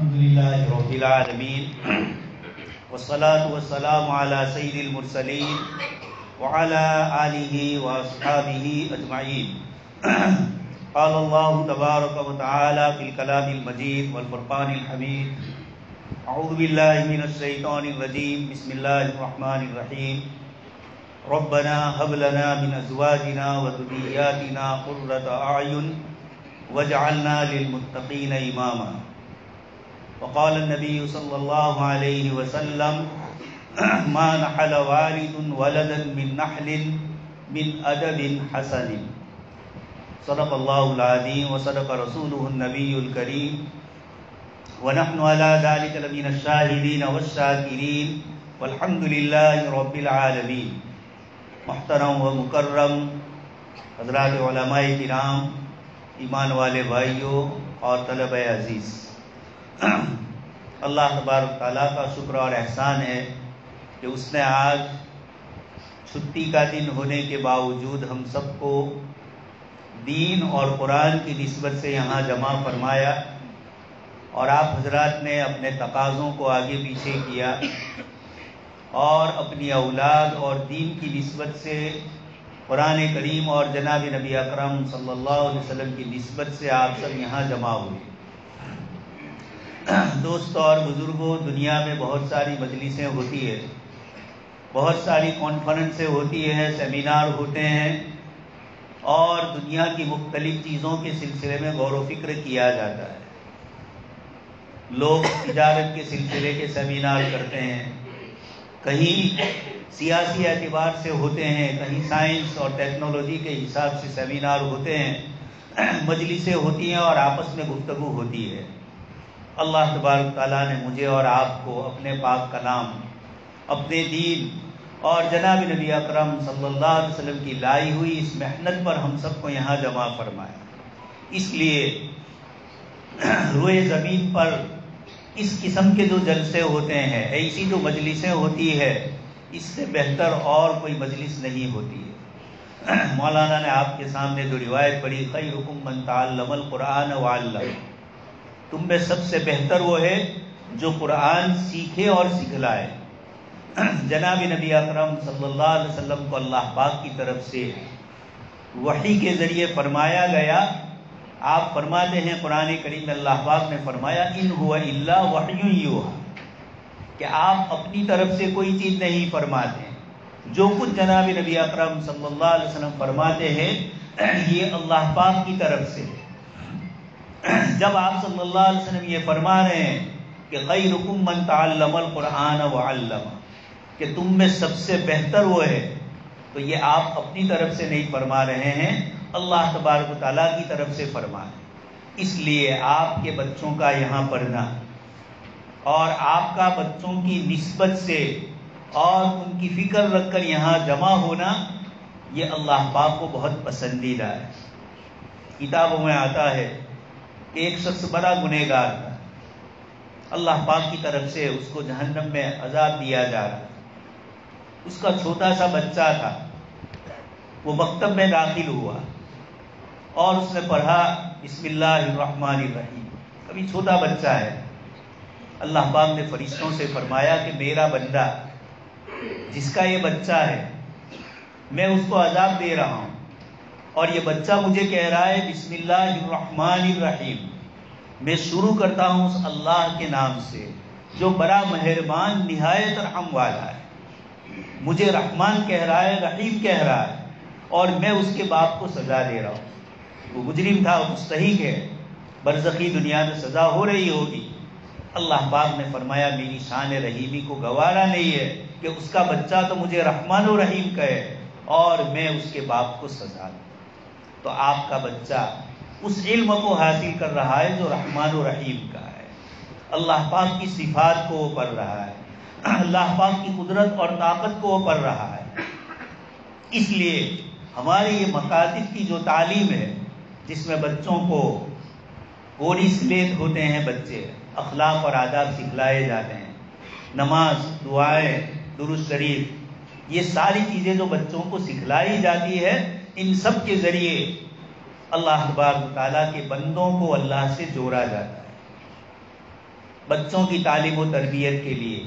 الحمد لله رب العالمين والصلاة والسلام على سيد المرسلين وعلى آله وأصحابه أجمعين. قال الله تبارك وتعالى في الكلام المجيد والفرقان الحميد: أعوذ بالله من الشيطان الرجيم. بسم الله الرحمن الرحيم. ربنا هب لنا من أزواجنا وذرياتنا قرة أعين وجعلنا للمتقين إماما. وقال النبي صلى الله عليه وسلم: ما نحل والد ولدا من نحل من أدب حسن. صدق الله العظيم وصدق رسوله النبي الكريم ونحن على ذلك لمن الشاهدين والشاكرين والحمد لله رب العالمين. محترم و مکرم حضرات علماء کرام، ایمان والے بھائیوں اور طلبہ عزیز، اللہ تبارک تعالیٰ کا شکر اور احسان ہے کہ اس نے آج چھٹی کا دن ہونے کے باوجود ہم سب کو دین اور قرآن کی نسبت سے یہاں جمع فرمایا، اور آپ حضرات نے اپنے تقاضوں کو آگے پیچھے کیا اور اپنی اولاد اور دین کی نسبت سے قرآن کریم اور جناب نبی اکرم صلی اللہ علیہ وسلم کی نسبت سے آپ سب یہاں جمع ہوئے. دوستوں اور بزرگوں، دنیا میں بہت ساری مجلسیں ہوتی ہیں، بہت ساری کانفرنسیں ہوتی ہیں، سیمینار ہوتے ہیں، اور دنیا کی مختلف چیزوں کے سلسلے میں غور و فکر کیا جاتا ہے. لوگ تجارت کے سلسلے کے سیمینار کرتے ہیں، کہیں سیاسی اعتبار سے ہوتے ہیں، کہیں سائنس اور ٹیکنالوجی کے حساب سے سیمینار ہوتے ہیں، مجلسیں ہوتی ہیں اور آپس میں گفتگو ہوتی ہے. اللہ تبارک تعالیٰ نے مجھے اور آپ کو اپنے پاک کلام، اپنے دین اور جناب نبی اکرم صلی اللہ علیہ وسلم کی لائی ہوئی اس محنت پر ہم سب کو یہاں جمع فرمایا. اس لیے روئے زمین پر اس قسم کے جو جلسے ہوتے ہیں، ایسی جو مجلسیں ہوتی ہے، اس سے بہتر اور کوئی مجلس نہیں ہوتی ہے. مولانا نے آپ کے سامنے جو روایت پڑھی: خیرکم من تعلم القرآن وعلم، تم میں سب سے بہتر وہ ہے جو قرآن سیکھے اور سکھلائے. جناب نبی اکرم صلی اللہ علیہ وسلم کو اللہ پاک کی طرف سے وحی کے ذریعے فرمایا گیا. آپ فرماتے ہیں قرآن کریم میں اللہ پاک نے فرمایا: ان هو الا وحی یوحی، کہ آپ اپنی طرف سے کوئی چیز نہیں فرماتے، جو کچھ جناب نبی اکرم صلی اللہ علیہ وسلم فرماتے ہیں یہ اللہ پاک کی طرف سے. جب آپ صلی اللہ علیہ وسلم یہ فرما رہے ہیں کہ خیرکم من تعلم القرآن وعلم، کہ تم میں سب سے بہتر وہ ہے، تو یہ آپ اپنی طرف سے نہیں فرما رہے ہیں، اللہ تبارک و تعالیٰ کی طرف سے فرما رہے ہیں. اس لیے آپ کے بچوں کا یہاں پڑھنا اور آپ کا بچوں کی نسبت سے اور ان کی فکر رکھ کر یہاں جمع ہونا، یہ اللہ پاک کو بہت پسندیدہ ہے. کتابوں میں آتا ہے کہ ایک شخص بڑا گنہگار تھا، اللہ پاک کی طرف سے اس کو جہنم میں عذاب دیا جا رہا. اس کا چھوٹا سا بچہ تھا، وہ مکتب میں داخل ہوا اور اس نے پڑھا بسم اللہ الرحمن الرحیم. ابھی چھوٹا بچہ ہے. اللہ پاک نے فرشتوں سے فرمایا کہ میرا بندہ جس کا یہ بچہ ہے، میں اس کو عذاب دے رہا ہوں، اور یہ بچہ مجھے کہہ رہا ہے بسم اللہ الرحمن الرحیم. میں شروع کرتا ہوں اس اللہ کے نام سے جو بڑا مہربان نہایت رحم والا ہے. مجھے رحمان کہہ رہا ہے، رحیم کہہ رہا ہے، اور میں اس کے باپ کو سزا دے رہا ہوں. وہ مجرم تھا، مستحق ہے، برزخی دنیا میں سزا ہو رہی ہوگی. اللہ پاک نے فرمایا میری شان رحیمی کو گوارا نہیں ہے کہ اس کا بچہ تو مجھے رحمان و رحیم کہے اور میں اس کے باپ کو سزا دوں. تو آپ کا بچہ اس علم کو حاصل کر رہا ہے جو رحمان و رحیم کا ہے. اللہ پاک کی صفات کو وہ پڑھ رہا ہے، اللہ پاک کی قدرت اور طاقت کو وہ پڑھ رہا ہے. اس لیے ہمارے یہ مکاتب کی جو تعلیم ہے، جس میں بچوں کو کوری سلیت ہوتے ہیں، بچے اخلاق اور آداب سکھلائے جاتے ہیں، نماز، دعائیں، درود شریف، یہ ساری چیزیں جو بچوں کو سکھلائی جاتی ہے، ان سب کے ذریعے اللہ تبارک و تعالیٰ کے بندوں کو اللہ سے جوڑا جاتا ہے. بچوں کی تعلیم و تربیت کے لیے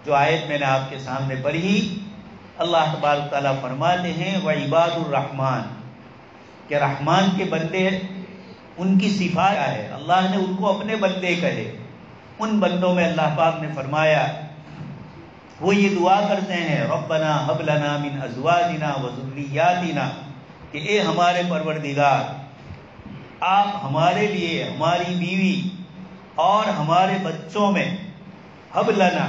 جو آیت میں نے آپ کے سامنے پڑھی، اللہ تبارک تعالیٰ فرماتے ہیں وعباد الرحمن، کہ رحمان کے بندے ان کی صفات کیا ہے، اللہ نے ان کو اپنے بندے کہے۔ ان بندوں میں اللہ پاک نے فرمایا وہ یہ دعا کرتے ہیں ربنا ہب لنا من ازواجنا وذریاتنا، کہ اے ہمارے پروردگار آپ ہمارے لیے ہماری بیوی اور ہمارے بچوں میں ہب لنا،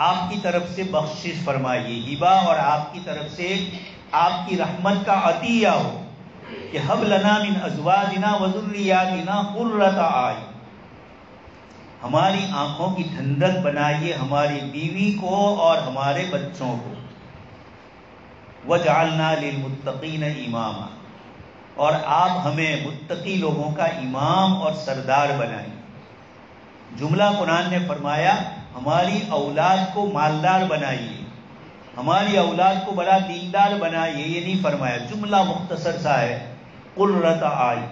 آپ کی طرف سے بخشش فرمائیے، ہبہ اور آپ کی طرف سے آپ کی رحمت کا عطیہ ہو، کہ ہب لنا من ازواجنا وذریاتنا قرۃ اعین، ہماری آنکھوں کی ٹھنڈک بنائیے ہماری بیوی کو اور ہمارے بچوں کو، وجعلنا للمتقین اماما، اور آپ ہمیں متقی لوگوں کا امام اور سردار بنائیں۔ جملہ قرآن نے فرمایا ہماری اولاد کو مالدار بنائیے، ہماری اولاد کو بڑا دیندار بنائیے، یہ نہیں فرمایا، جملہ مختصر سا ہے، قرۃ اعین،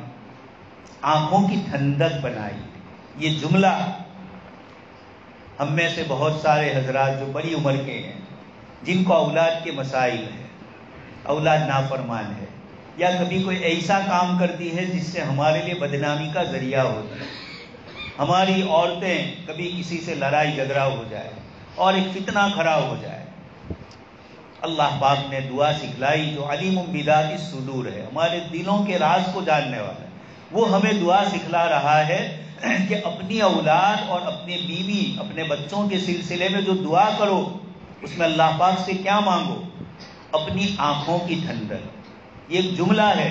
آنکھوں کی ٹھنڈک بنائیے۔ یہ جملہ ہم میں سے بہت سارے حضرات جو بڑی عمر کے ہیں، جن کو اولاد کے مسائل ہیں، اولاد نافرمان ہے، یا کبھی کوئی ایسا کام کرتی ہے جس سے ہمارے لیے بدنامی کا ذریعہ ہوتا ہے، ہماری عورتیں کبھی کسی سے لڑائی جھگڑا ہو جائے اور ایک فتنہ کھڑا ہو جائے، اللہ پاک نے دعا سکھلائی جو علیم بذات الصدور ہے، ہمارے دلوں کے راز کو جاننے والا ہے، وہ ہمیں دعا سکھلا رہا ہے کہ اپنی اولاد اور اپنی بیوی اپنے بچوں کے سلسلے میں جو دعا کرو اس میں اللہ پاک سے کیا مانگو؟ اپنی آنکھوں کی ٹھنڈک۔ یہ ایک جملہ ہے،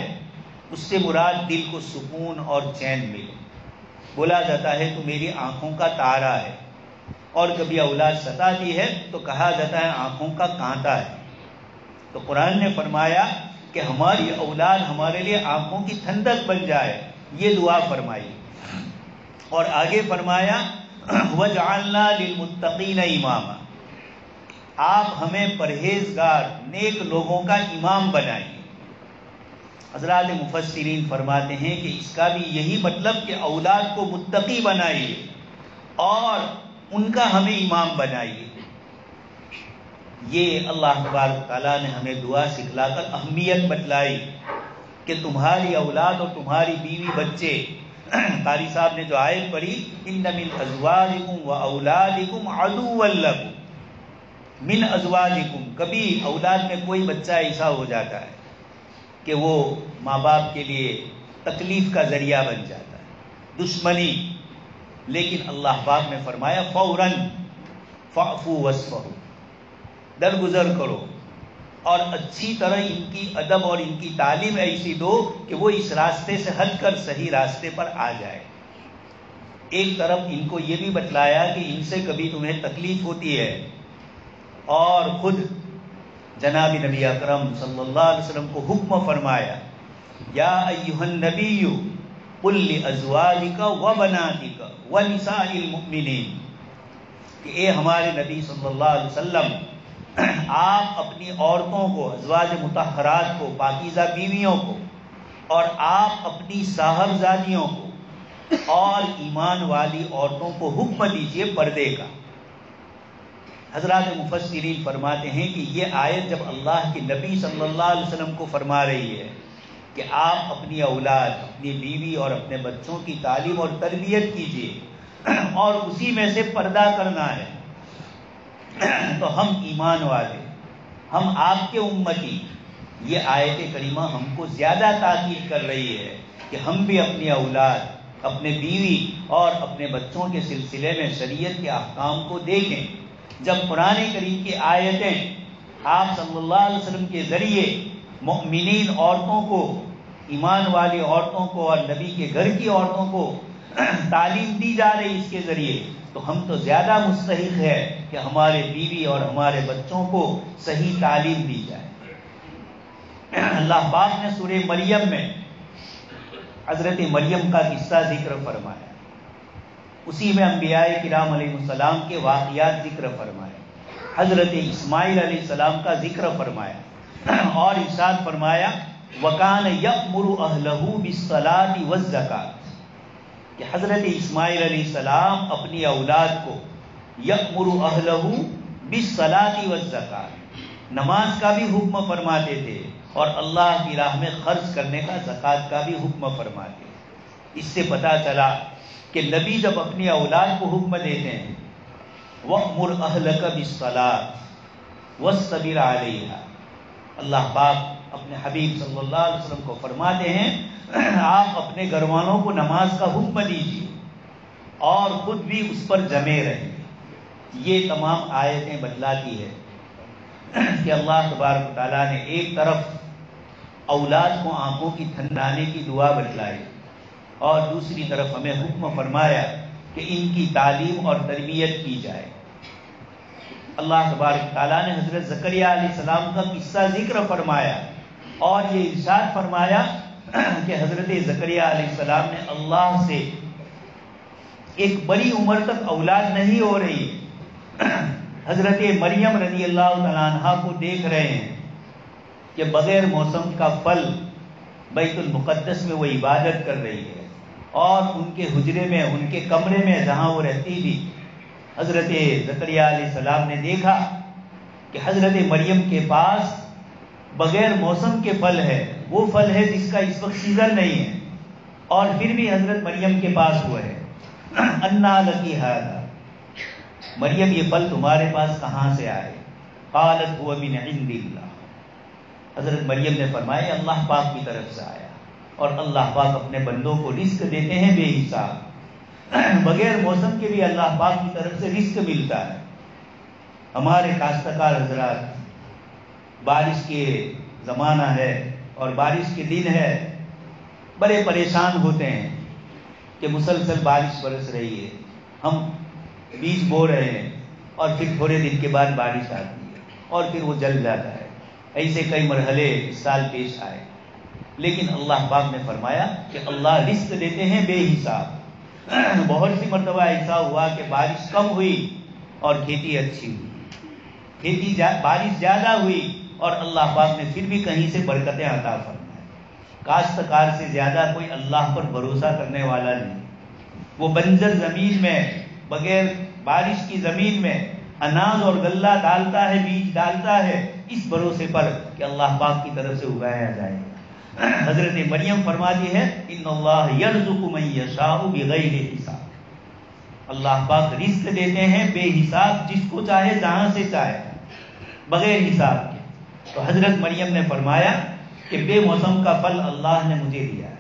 اس سے مراد دل کو سکون اور چین ملے۔ بولا جاتا ہے تو میری آنکھوں کا تارا ہے، اور کبھی اولاد ستاتی ہے تو کہا جاتا ہے آنکھوں کا کانٹا ہے۔ تو قرآن نے فرمایا کہ ہماری اولاد ہمارے لیے آنکھوں کی ٹھنڈک بن جائے، یہ دعا فرمائی، اور آگے فرمایا وَجْعَلْنَا لِلْمُتَّقِينَ إِمَامًا، آپ ہمیں پرہیزگار نیک لوگوں کا امام بنائیے۔ حضرات مفسرین فرماتے ہیں کہ اس کا بھی یہی مطلب کہ اولاد کو متقی بنائیے اور ان کا ہمیں امام بنائیے۔ یہ اللہ تبارک تعالیٰ نے ہمیں دعا سکھلا کر اہمیت بتلائی کہ تمہاری اولاد اور تمہاری بیوی بچے، قاری صاحب نے جو آیت پڑھی ان من ازواجکم و اولادکم عدو لکم، من ازواجکم، کبھی اولاد میں کوئی بچہ ایسا ہو جاتا ہے کہ وہ ماں باپ کے لیے تکلیف کا ذریعہ بن جاتا ہے، دشمنی، لیکن اللہ پاک نے فرمایا فوراً فاعفوا واصفحوا، درگزر کرو اور اچھی طرح ان کی ادب اور ان کی تعلیم ایسی دو کہ وہ اس راستے سے ہٹ کر صحیح راستے پر آ جائے۔ ایک طرف ان کو یہ بھی بتلایا کہ ان سے کبھی تمہیں تکلیف ہوتی ہے، اور خود جناب نبی اکرم صلی اللہ علیہ وسلم کو حکم فرمایا یا ایھا النبی قل لازواجک وبناتک ونساء المؤمنین، کہ اے ہمارے نبی صلی اللہ علیہ وسلم آپ اپنی عورتوں کو، ازواج مطہرات کو، پاکیزہ بیویوں کو، اور آپ اپنی صاحبزادیوں کو اور ایمان والی عورتوں کو حکم دیجئے پردے کا۔ حضرات مفسرین فرماتے ہیں کہ یہ آیت جب اللہ کے نبی صلی اللہ علیہ وسلم کو فرما رہی ہے کہ آپ اپنی اولاد، اپنی بیوی اور اپنے بچوں کی تعلیم اور تربیت کیجئے اور اسی میں سے پردہ کرنا ہے، تو ہم ایمان والے، ہم آپ کے امتی، یہ آیت کریمہ ہم کو زیادہ تاکید کر رہی ہے کہ ہم بھی اپنی اولاد، اپنے بیوی اور اپنے بچوں کے سلسلے میں شریعت کے احکام کو دیکھیں۔ جب قرآن کریم کی آیتیں آپ صلی اللہ علیہ وسلم کے ذریعے مؤمنین عورتوں کو، ایمان والی عورتوں کو اور نبی کے گھر کی عورتوں کو تعلیم دی جا رہی اس کے ذریعے، تو ہم تو زیادہ مستحق ہے کہ ہمارے بیوی اور ہمارے بچوں کو صحیح تعلیم دی جائے۔ اللہ پاک نے سورہ مریم میں حضرت مریم کا قصہ ذکر فرمایا، اسی میں انبیاء کرام علیہ السلام کے واقعات ذکر فرمائے، حضرت اسماعیل علیہ السلام کا ذکر فرمایا، اور ارشاد فرمایا وَكَانَ يَأْمُرُ أَهْلَهُ بِالصَّلَاةِ وَالزَّكَاةِ، کہ حضرت اسماعیل علیہ السلام اپنی اولاد کو یأمر اہلہ بالصلاۃ والزکاۃ، نماز کا بھی حکم فرماتے تھے اور اللہ کی راہ میں خرچ کرنے کا، زکوٰۃ کا بھی حکم فرماتے تھے۔ اس سے پتہ چلا کہ نبی جب اپنی اولاد کو حکم دیتے ہیں وَأْمُرْ أَهْلَكَ بِالصَّلَاةِ وَاصْطَبِرْ عَلَيْهَا، اللہ پاک اپنے حبیب صلی اللہ علیہ وسلم کو فرماتے ہیں آپ اپنے گھر والوں کو نماز کا حکم دیجیے اور خود بھی اس پر جمے رہیں۔ یہ تمام آیتیں بتلاتی ہے کہ اللہ تبارک و تعالیٰ نے ایک طرف اولاد کو آنکھوں کی ٹھنڈانے کی دعا بتلائی اور دوسری طرف ہمیں حکم فرمایا کہ ان کی تعلیم اور تربیت کی جائے۔ اللہ تبارک تعالیٰ نے حضرت زکریہ علیہ السلام کا قصہ ذکر فرمایا اور یہ ارشاد فرمایا کہ حضرت زکریہ علیہ السلام نے اللہ سے ایک بڑی عمر تک اولاد نہیں ہو رہی، حضرت مریم رضی اللہ تعالیٰ عنہا کو دیکھ رہے ہیں کہ بغیر موسم کا پھل بیت المقدس میں وہ عبادت کر رہی ہے، اور ان کے حجرے میں، ان کے کمرے میں جہاں وہ رہتی تھی، حضرت زکریہ علیہ السلام نے دیکھا کہ حضرت مریم کے پاس بغیر موسم کے پھل ہے، وہ پھل ہے جس کا اس وقت سیزن نہیں ہے، اور پھر بھی حضرت مریم کے پاس وہ ہے۔ انا لکی ھذا، مریم یہ پھل تمہارے پاس کہاں سے آئے؟ قالت هو من عند اللہ، حضرت مریم نے فرمایا اللہ پاک کی طرف سے آیا، اور اللہ پاک اپنے بندوں کو رزق دیتے ہیں بے حساب، بغیر موسم کے بھی اللہ پاک کی طرف سے رزق ملتا ہے۔ ہمارے کاشتکار حضرات، بارش کے زمانہ ہے اور بارش کے دن ہے، بڑے پریشان ہوتے ہیں کہ مسلسل بارش برس رہی ہے، ہم بیج بو رہے ہیں اور پھر تھوڑے دن کے بعد بارش آتی ہے اور پھر وہ جل جاتا ہے۔ ایسے کئی مرحلے اس سال پیش آئے، لیکن اللہ پاک نے فرمایا کہ اللہ رزق دیتے ہیں بے حساب۔ بہت سی مرتبہ ایسا ہوا کہ بارش کم ہوئی اور کھیتی اچھی ہوئی، بارش زیادہ ہوئی اور اللہ پاک نے پھر بھی کہیں سے برکتیں عطا فرمائیں۔ کاشتکار سے زیادہ کوئی اللہ پر بھروسہ کرنے والا نہیں، وہ بنجر زمین میں، بغیر بارش کی زمین میں اناج اور غلہ ڈالتا ہے، بیج ڈالتا ہے، اس بھروسے پر کہ اللہ پاک کی طرف سے اگایا جائے۔ حضرت مریم فرماتی ہے ان اللہ یرزق من یشاء بغیر حساب، اللہ پاک رزق دیتے ہیں بے حساب، جس کو چاہے جہاں سے چاہے، بغیر حساب کے۔ تو حضرت مریم نے فرمایا کہ بے موسم کا پھل اللہ نے مجھے دیا ہے۔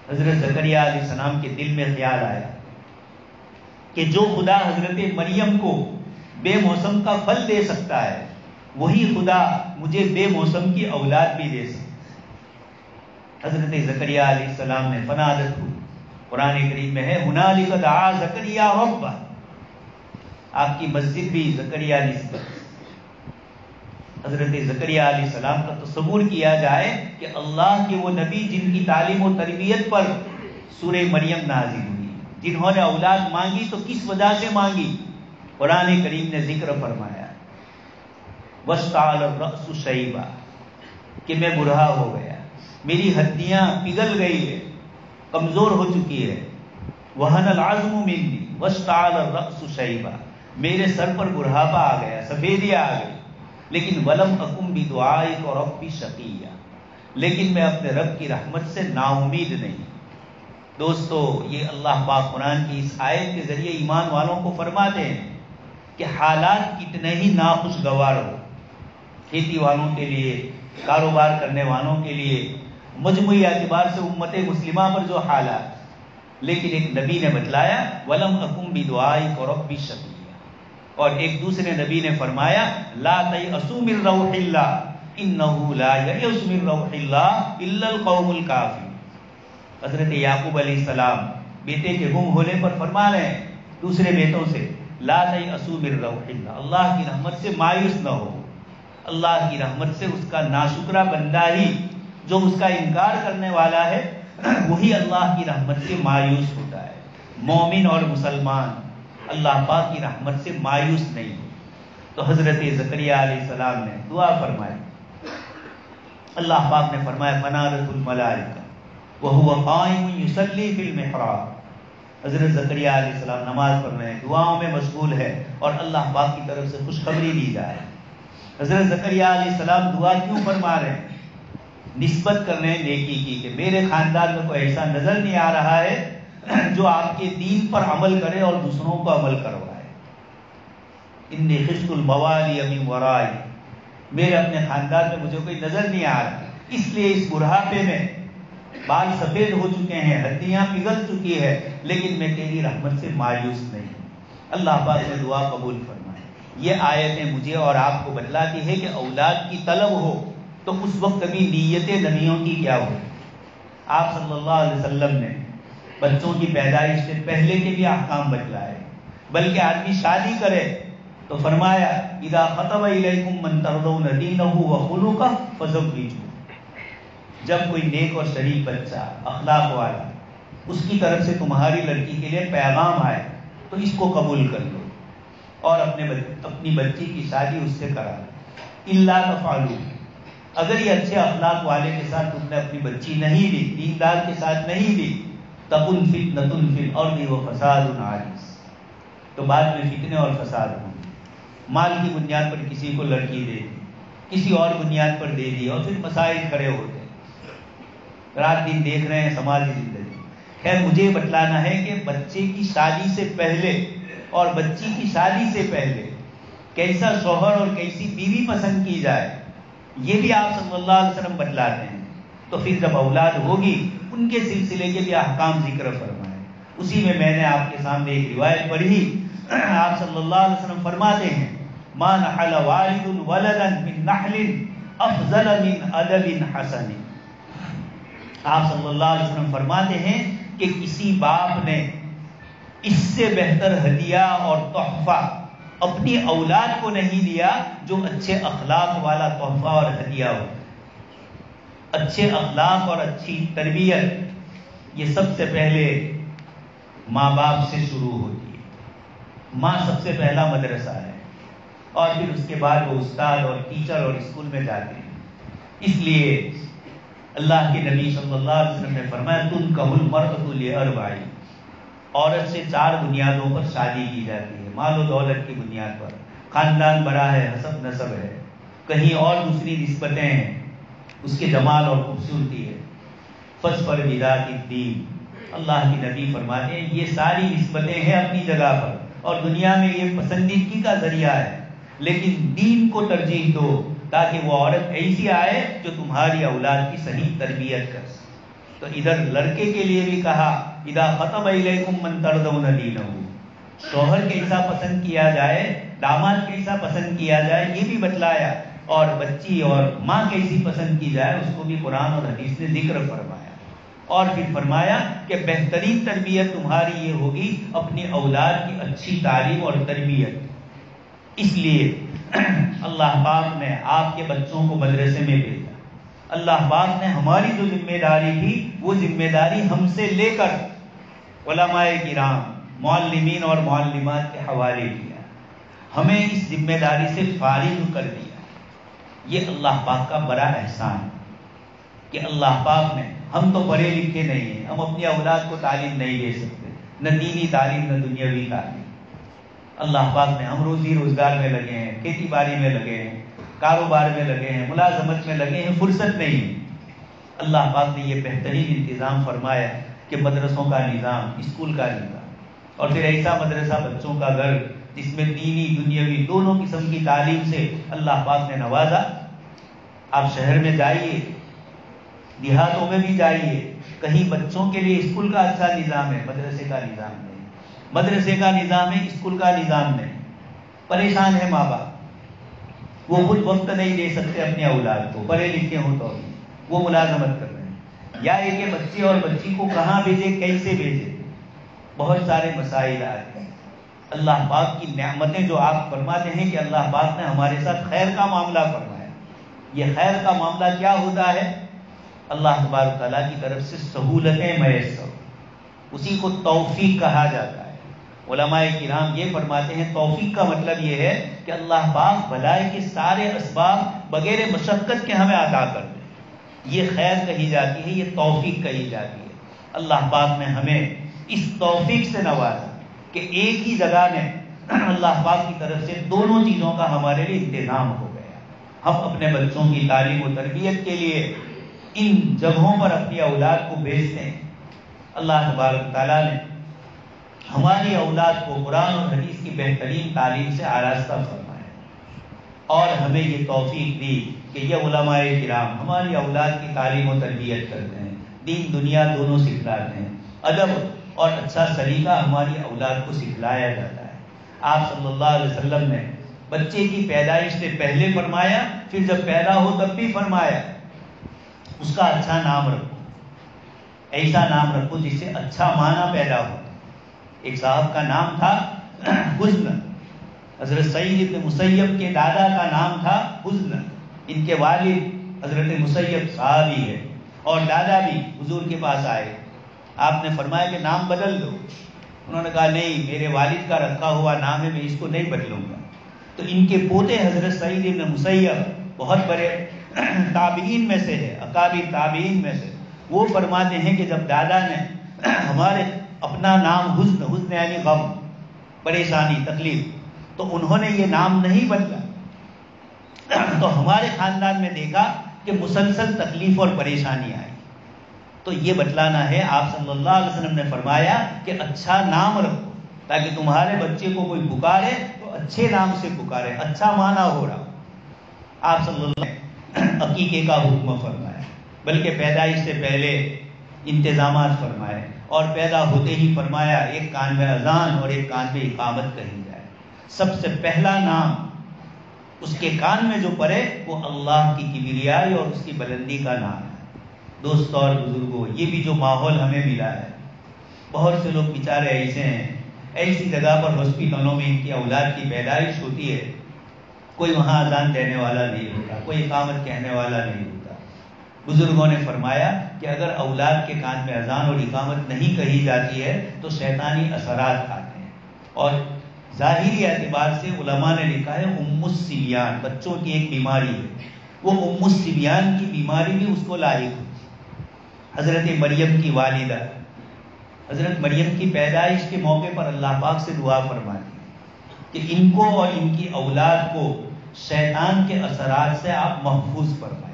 حضرت زکریہ علیہ السلام کے دل میں خیال آیا کہ جو خدا حضرت مریم کو بے موسم کا پھل دے سکتا ہے، وہی خدا مجھے بے موسم کی اولاد بھی دے سکتا ہے۔ حضرت زکریہ علیہ السلام نے فنادت ہوئی، قرآن کریم میں ہے ہنالک دعا زکریا ربہ، آپ کی مسجد بھی زکریہ علیہ السلام، حضرت زکریہ علیہ السلام کا تصور کیا جائے کہ اللہ کے وہ نبی جن کی تعلیم و تربیت پر سورہ مریم نازل ہوئی، جنہوں نے اولاد مانگی تو کس وجہ سے مانگی؟ قرآن کریم نے ذکر فرمایا واشتعل الرأس شیبا، کہ میں بوڑھا ہو گیا، میری ہڈیاں پگھل گئی ہے، کمزور ہو چکی ہے، وہن العظم منی واشتعل الرأس شیبا، میرے سر پر بڑھاپا آ گیا، سفیدی آ گئی، لیکن ولم اکم بدعائک رب شقیا، لیکن میں اپنے رب کی رحمت سے نا امید نہیں۔ دوستو، یہ اللہ پاک قرآن کی اس آیت کے ذریعے ایمان والوں کو فرماتے ہیں کہ حالات کتنے ہی ناخوشگوار ہو، کھیتی والوں کے لیے، کاروبار کرنے والوں کے لیے، مجموعی اعتبار سے امت مسلمہ پر جو حالات، لیکن ایک نبی نے بتلایا وَلَمْ أَكُمْ بِدُعَائِكَ رَبِّ شَقِيًّا، اور ایک دوسرے نبی نے فرمایا لَا تَيْأَسُوا مِن رَوْحِ اللَّهِ إِنَّهُ لَا يَيْأَسُ مِن رَوْحِ اللَّهِ إِلَّا الْقَوْمُ الْكَافِرُونَ۔ حضرت یعقوب علیہ السلام بیٹے کے گم ہونے پر فرما رہے ہیں دوسرے بیٹوں سے لا تیأسوا من روح اللہ، اللہ کی رحمت سے مایوس نہ ہو، اللہ کی رحمت سے اس کا ناشکرہ بندہ ہی جو اس کا انکار کرنے والا ہے وہی اللہ کی رحمت سے مایوس ہوتا ہے۔ مومن اور مسلمان اللہ پاک کی رحمت سے مایوس نہیں ہو۔ تو حضرت زکریہ علیہ السلام نے دعا فرمائی، اللہ پاک نے فرمایا فنادت الملائکہ وہو قائم یصلی فی المحراب، حضرت زکریا علیہ السلام نماز پڑھ رہے ہیں، دعاؤں میں مشغول ہے اور اللہ پاک کی طرف سے خوشخبری دی جا رہی ہے۔ حضرت زکریا علیہ السلام دعا کیوں فرما رہے ہیں؟ نسبت کر رہے ہیں نیکی کی، کہ میرے خاندان میں کوئی ایسا نظر نہیں آ رہا ہے جو آپ کے دین پر عمل کرے اور دوسروں کو عمل کروائے۔ انی خفت الموالی من ورائی، میرے اپنے خاندان میں مجھے کوئی نظر نہیں آ رہا، اس لیے اس بڑھاپے میں بال سفید ہو چکے ہیں، ہڈیاں پگھل چکی ہے، لیکن میں تیری رحمت سے مایوس نہیں ہوں۔ اللہ پاک نے دعا قبول فرمائے۔ یہ آیتیں مجھے اور آپ کو بتلاتی ہے کہ اولاد کی طلب ہو تو اس وقت بھی نیت نبیوں کی کیا ہو۔ آپ صلی اللہ علیہ وسلم نے بچوں کی پیدائش سے پہلے کے بھی احکام بتلائے، بلکہ آدمی شادی کرے تو فرمایا اذا خطب الیکم من ترضون دینہ وخلقہ فزوجوہ، جب کوئی نیک اور شریف بچہ اخلاق والا اس کی طرف سے تمہاری لڑکی کے لیے پیغام آئے تو اس کو قبول کر لو اور اپنی بچی کی شادی اس سے کرا لو۔ الا تفعلوا، اگر یہ اچھے اخلاق والے کے ساتھ تم نے اپنی بچی نہیں لی، دیندار کے ساتھ نہیں لی، تکن فتنۃ فی الارض وفساد عریض، تو بعد میں فتنے اور فساد ہوں گے۔ مال کی بنیاد پر کسی کو لڑکی دے دی، کسی اور بنیاد پر دے دی، اور پھر مسائل کھڑے ہوتے ہیں، رات دن دیکھ رہے ہیں سماجی زندگی۔ خیر مجھے بتلانا ہے کہ بچے کی شادی سے پہلے اور بچی کی شادی سے پہلے کیسا شوہر اور کیسی بیوی پسند کی جائے، یہ بھی آپ صلی اللہ علیہ وسلم بتلاتے ہیں۔ تو پھر جب اولاد ہوگی ان کے سلسلے کے بھی احکام ذکر فرمائے۔ اسی میں نے آپ کے سامنے ایک روایت پڑھی، آپ صلی اللہ علیہ وسلم فرماتے ہیں ما نحل والد ولدا من نحل افضل من ادب حسن۔ آپ صلی اللہ علیہ وسلم فرماتے ہیں کہ کسی باپ نے اس سے بہتر ہدیہ اور تحفہ اپنی اولاد کو نہیں دیا جو اچھے اخلاق والا تحفہ اور ہدیہ ہو۔ اچھے اخلاق اور اچھی تربیت یہ سب سے پہلے ماں باپ سے شروع ہوتی ہے۔ ماں سب سے پہلا مدرسہ ہے، اور پھر اس کے بعد وہ استاد اور ٹیچر اور اسکول میں جاتے ہیں۔ اس لیے اللہ کے نبی صلی اللہ علیہ وسلم نے فرمایا تنکح المرأة لأربع، عورت سے 4 بنیادوں پر شادی کی جاتی ہے۔ مال و دولت کی بنیاد پر، خاندان بڑا ہے، حسب نسب ہے، کہیں اور دوسری نسبتیں ہیں، اس کے جمال اور خوبصورتی ہے۔ فاظفر بذات الدین، اللہ کے نبی فرماتے ہیں یہ ساری نسبتیں ہیں اپنی جگہ پر اور دنیا میں یہ پسندیدگی کا ذریعہ ہے، لیکن دین کو ترجیح دو تاکہ وہ عورت ایسی آئے جو تمہاری اولاد کی صحیح تربیت کر سکے۔ تو ادھر لڑکے کے لیے بھی کہا اذا خطب الیکم من ترضون دینہ، شوہر کیسا پسند کیا جائے، داماد کیسا پسند کیا جائے یہ بھی بتلایا، اور بچی اور ماں کیسی پسند کی جائے اس کو بھی قرآن اور حدیث نے ذکر فرمایا۔ اور پھر فرمایا کہ بہترین تربیت تمہاری یہ ہوگی اپنی اولاد کی اچھی تعلیم اور تربیت۔ اس لیے اللہ پاک نے آپ کے بچوں کو مدرسے میں بھیجا۔ اللہ پاک نے ہماری جو ذمہ داری تھی وہ ذمہ داری ہم سے لے کر علماء کرام، معلمین اور معلمات کے حوالے کیا، ہمیں اس ذمہ داری سے فارغ کر دیا۔ یہ اللہ پاک کا بڑا احسان ہے کہ اللہ پاک نے، ہم تو پڑھے لکھے نہیں ہیں، ہم اپنی اولاد کو تعلیم نہیں دے سکتے، نہ دینی تعلیم نہ دنیاوی تعلیم۔ اللہ پاک نے، ہم روزی روزگار میں لگے ہیں، کھیتی باڑی میں لگے ہیں، کاروبار میں لگے ہیں، ملازمت میں لگے ہیں، فرصت نہیں ہے۔ اللہ پاک نے یہ بہترین انتظام فرمایا کہ مدرسوں کا نظام، اسکول کا نظام، اور پھر ایسا مدرسہ بچوں کا گھر جس میں دینی دنیاوی دونوں قسم کی تعلیم سے اللہ پاک نے نوازا۔ آپ شہر میں جائیے، دیہاتوں میں بھی جائیے، کہیں بچوں کے لیے اسکول کا اچھا نظام ہے، مدرسے کا نظام نہیں، مدرسے کا نظام ہے، اسکول کا نظام نہیں۔ پریشان ہے ماں باپ، وہ خود وقت نہیں دے سکتے اپنے اولاد کو، پڑھے لکھے ہوں تو وہ ملازمت کر رہے ہیں، یا یہ کہ بچے اور بچی کو کہاں بھیجے، کیسے بھیجے، بہت سارے مسائل آتے ہیں۔ اللہ پاک کی نعمتیں جو آپ فرماتے ہیں کہ اللہ پاک نے ہمارے ساتھ خیر کا معاملہ فرمایا، یہ خیر کا معاملہ کیا ہوتا ہے؟ اللہ تبارک تعالیٰ کی طرف سے سہولتیں میسر، اسی کو توفیق کہا جاتا ہے۔ علماء کرام یہ فرماتے ہیں توفیق کا مطلب یہ ہے کہ اللہ پاک بھلائی کے سارے اسباب بغیر مشقت کے ہمیں عطا کر دے، یہ خیر کہی جاتی ہے، یہ توفیق کہی جاتی ہے۔ اللہ پاک نے ہمیں اس توفیق سے نوازا کہ ایک ہی جگہ میں اللہ پاک کی طرف سے دونوں چیزوں کا ہمارے لیے انتظام ہو گیا. ہم اپنے بچوں کی تعلیم و تربیت کے لیے ان جگہوں پر اپنی اولاد کو بھیجتے ہیں. اللہ تبارک تعالیٰ نے ہماری اولاد کو قرآن اور حدیث کی بہترین تعلیم سے آراستہ فرمایا اور ہمیں یہ توفیق دی کہ یہ علماء کرام ہماری اولاد کی تعلیم و تربیت کرتے ہیں، دین دنیا دونوں سکھلاتے ہیں، ادب اور اچھا سلیقہ ہماری اولاد کو سکھلایا جاتا ہے. آپ صلی اللہ علیہ وسلم نے بچے کی پیدائش سے پہلے فرمایا، پھر جب پیدا ہو تب بھی فرمایا اس کا اچھا نام رکھو، ایسا نام رکھو جس سے اچھا معنی پیدا ہو. ایک صاحب کا نام تھا حزن، حضرت سعید ابن مسیب کے دادا کا نام تھا حزن. ان کے والد حضرت مسیب صحابی ہے اور دادا بھی حضور کے پاس آئے. آپ نے فرمایا کہ نام بدل دو. انہوں نے کہا نہیں، میرے والد کا رکھا ہوا نام ہے، میں اس کو نہیں بدلوں گا. تو ان کے پوتے حضرت سعید ابن مسیب بہت بڑے تابعین میں سے ہے، اکابر تابعین میں سے. وہ فرماتے ہیں کہ جب دادا نے ہمارے اپنا نام حزن یعنی غم، پریشانی، تکلیف، تو انہوں نے یہ نام نہیں بدلا. تو ہمارے خاندان میں دیکھا کہ مسلسل تکلیف اور پریشانی آئی. تو یہ بتلانا ہے، آپ صلی اللہ علیہ وسلم نے فرمایا کہ اچھا نام رکھو تاکہ تمہارے بچے کو کوئی پکارے تو اچھے نام سے پکارے، اچھا معنی ہو رہا. آپ صلی اللہ علیہ وسلم نے عقیقے کا حکم فرمایا، بلکہ پیدائش سے پہلے انتظامات فرمائے اور پیدا ہوتے ہی فرمایا ایک کان میں اذان اور ایک کان میں اقامت کہی جائے. سب سے پہلا نام اس کے کان میں جو پڑے وہ اللہ کی کبریائی اور اس کی بلندی کا نام ہے. دوستوں اور بزرگوں، یہ بھی جو ماحول ہمیں ملا ہے، بہت سے لوگ بیچارے ایسے ہیں، ایسی جگہ پر ہاسپٹلوں میں ان کی اولاد کی پیدائش ہوتی ہے، کوئی وہاں اذان دینے والا نہیں ہوتا، کوئی اقامت کہنے والا نہیں ہوتا. بزرگوں نے فرمایا کہ اگر اولاد کے کان میں اذان اور اقامت نہیں کہی جاتی ہے تو شیطانی اثرات آتے ہیں. اور ظاہری اعتبار سے علماء نے لکھا ہے ام الصبیان، بچوں کی ایک بیماری ہے، وہ ام الصبیان کی بیماری بھی اس کو لاحق ہوتی. حضرت مریم کی والدہ حضرت مریم کی پیدائش کے موقع پر اللہ پاک سے دعا فرماتی کہ ان کو اور ان کی اولاد کو شیطان کے اثرات سے آپ محفوظ فرمائیں.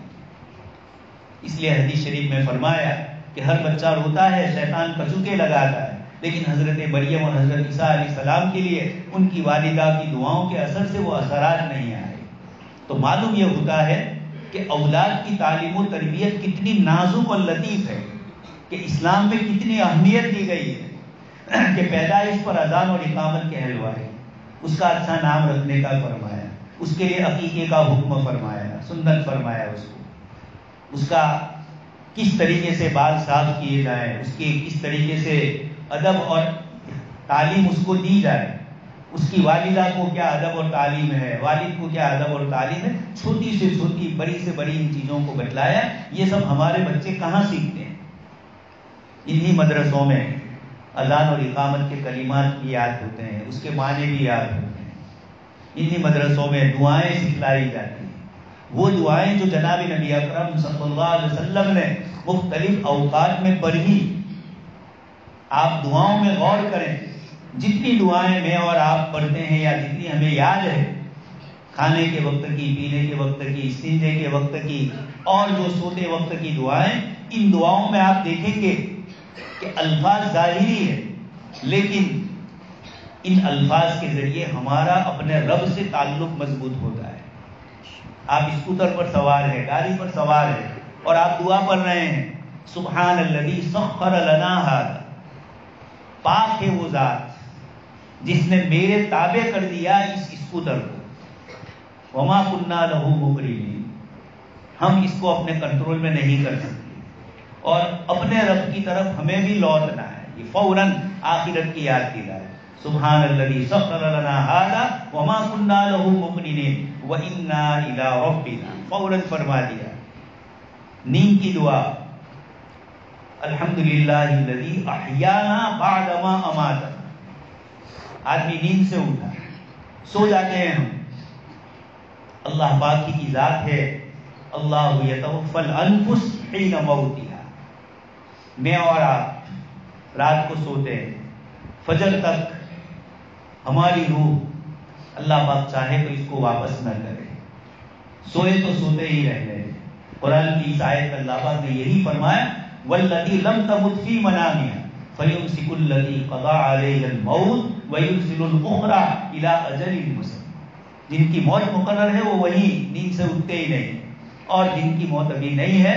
اس لیے حدیث شریف میں فرمایا کہ ہر بچہ روتا ہے، شیطان کچوکے لگاتا ہے، لیکن حضرت مریم اور حضرت عیسیٰ علیہ السلام کے لیے ان کی والدہ کی دعاؤں کے اثر سے وہ اثرات نہیں آئے. تو معلوم یہ ہوتا ہے کہ اولاد کی تعلیم و تربیت کتنی نازک اور لطیف ہے، کہ اسلام میں کتنی اہمیت دی گئی ہے کہ پیدائش پر اذان اور اقامت کہلوائے، اس کا اچھا نام رکھنے کا فرمایا، اس کے لیے عقیقے کا حکم فرمایا، سنت فرمایا، اس کا کس طریقے سے بال صاف کیے جائیں، اس کی کس طریقے سے ادب اور تعلیم اس کو دی جائے، اس کی والدہ کو کیا ادب اور تعلیم ہے، والد کو کیا ادب اور تعلیم ہے، چھوٹی سے چھوٹی بڑی سے بڑی ان چیزوں کو بتلایا. یہ سب ہمارے بچے کہاں سیکھتے ہیں؟ انہی مدرسوں میں اذان اور اقامت کے کلمات بھی یاد ہوتے ہیں، اس کے معنی بھی یاد ہوتے ہیں. انہی مدرسوں میں دعائیں سکھلائی جاتی ہیں، وہ دعائیں جو جناب نبی اکرم صلی اللہ علیہ وسلم نے مختلف اوقات میں پڑھی. آپ دعاؤں میں غور کریں، جتنی دعائیں میں اور آپ پڑھتے ہیں یا جتنی ہمیں یاد ہے، کھانے کے وقت کی، پینے کے وقت کی، استنجے کے وقت کی اور جو سوتے وقت کی دعائیں، ان دعاؤں میں آپ دیکھیں گے کہ الفاظ ظاہری ہے، لیکن ان الفاظ کے ذریعے ہمارا اپنے رب سے تعلق مضبوط ہوتا ہے. آپ اسکوٹر پر سوار ہیں، گاڑی پر سوار ہیں اور آپ دعا پڑھ رہے ہیں، سبحان الذی سخر لنا ھذا، پاک ہے وہ ذات جس نے میرے تابع کر دیا اس اسکوٹر کو، وما کننا لہ مقرنین، ہم اس کو اپنے کنٹرول میں نہیں کر سکتے اور اپنے رب کی طرف ہمیں بھی لوٹنا ہے. یہ فوراً آخرت کی یاد دلائے، سبحان الذی سخر لنا ھذا وما کننا لہ مقرنین وانا الی ربنا، فوراً فرما دیا. نیند کی دعا، الحمدللہ الذی احیانا بعدما اماتنا، آدمی نیند سے اٹھا، سو جاتے ہیں ہم، اللہ پاک کی ذات ہے، اللہ یتوفی الانفس حین موتها. میں اور آپ رات کو سوتے ہیں، فجر تک ہماری روح اللہ پاک چاہے تو اس کو واپس نہ کرے، سوئے تو سوتے ہی رہنے دیں۔ قرآن کی اس آیت میں اللہ پاک نے یہی فرمایا والذی لم تمت فی منامها فیمسک الذی قضى علیہ الموت ویرسل الاخرى الی اجل مسمى۔ جن کی موت مقرر ہے وہ وہی نیند سے اٹھتے ہی نہیں، اور جن کی موت ابھی نہیں ہے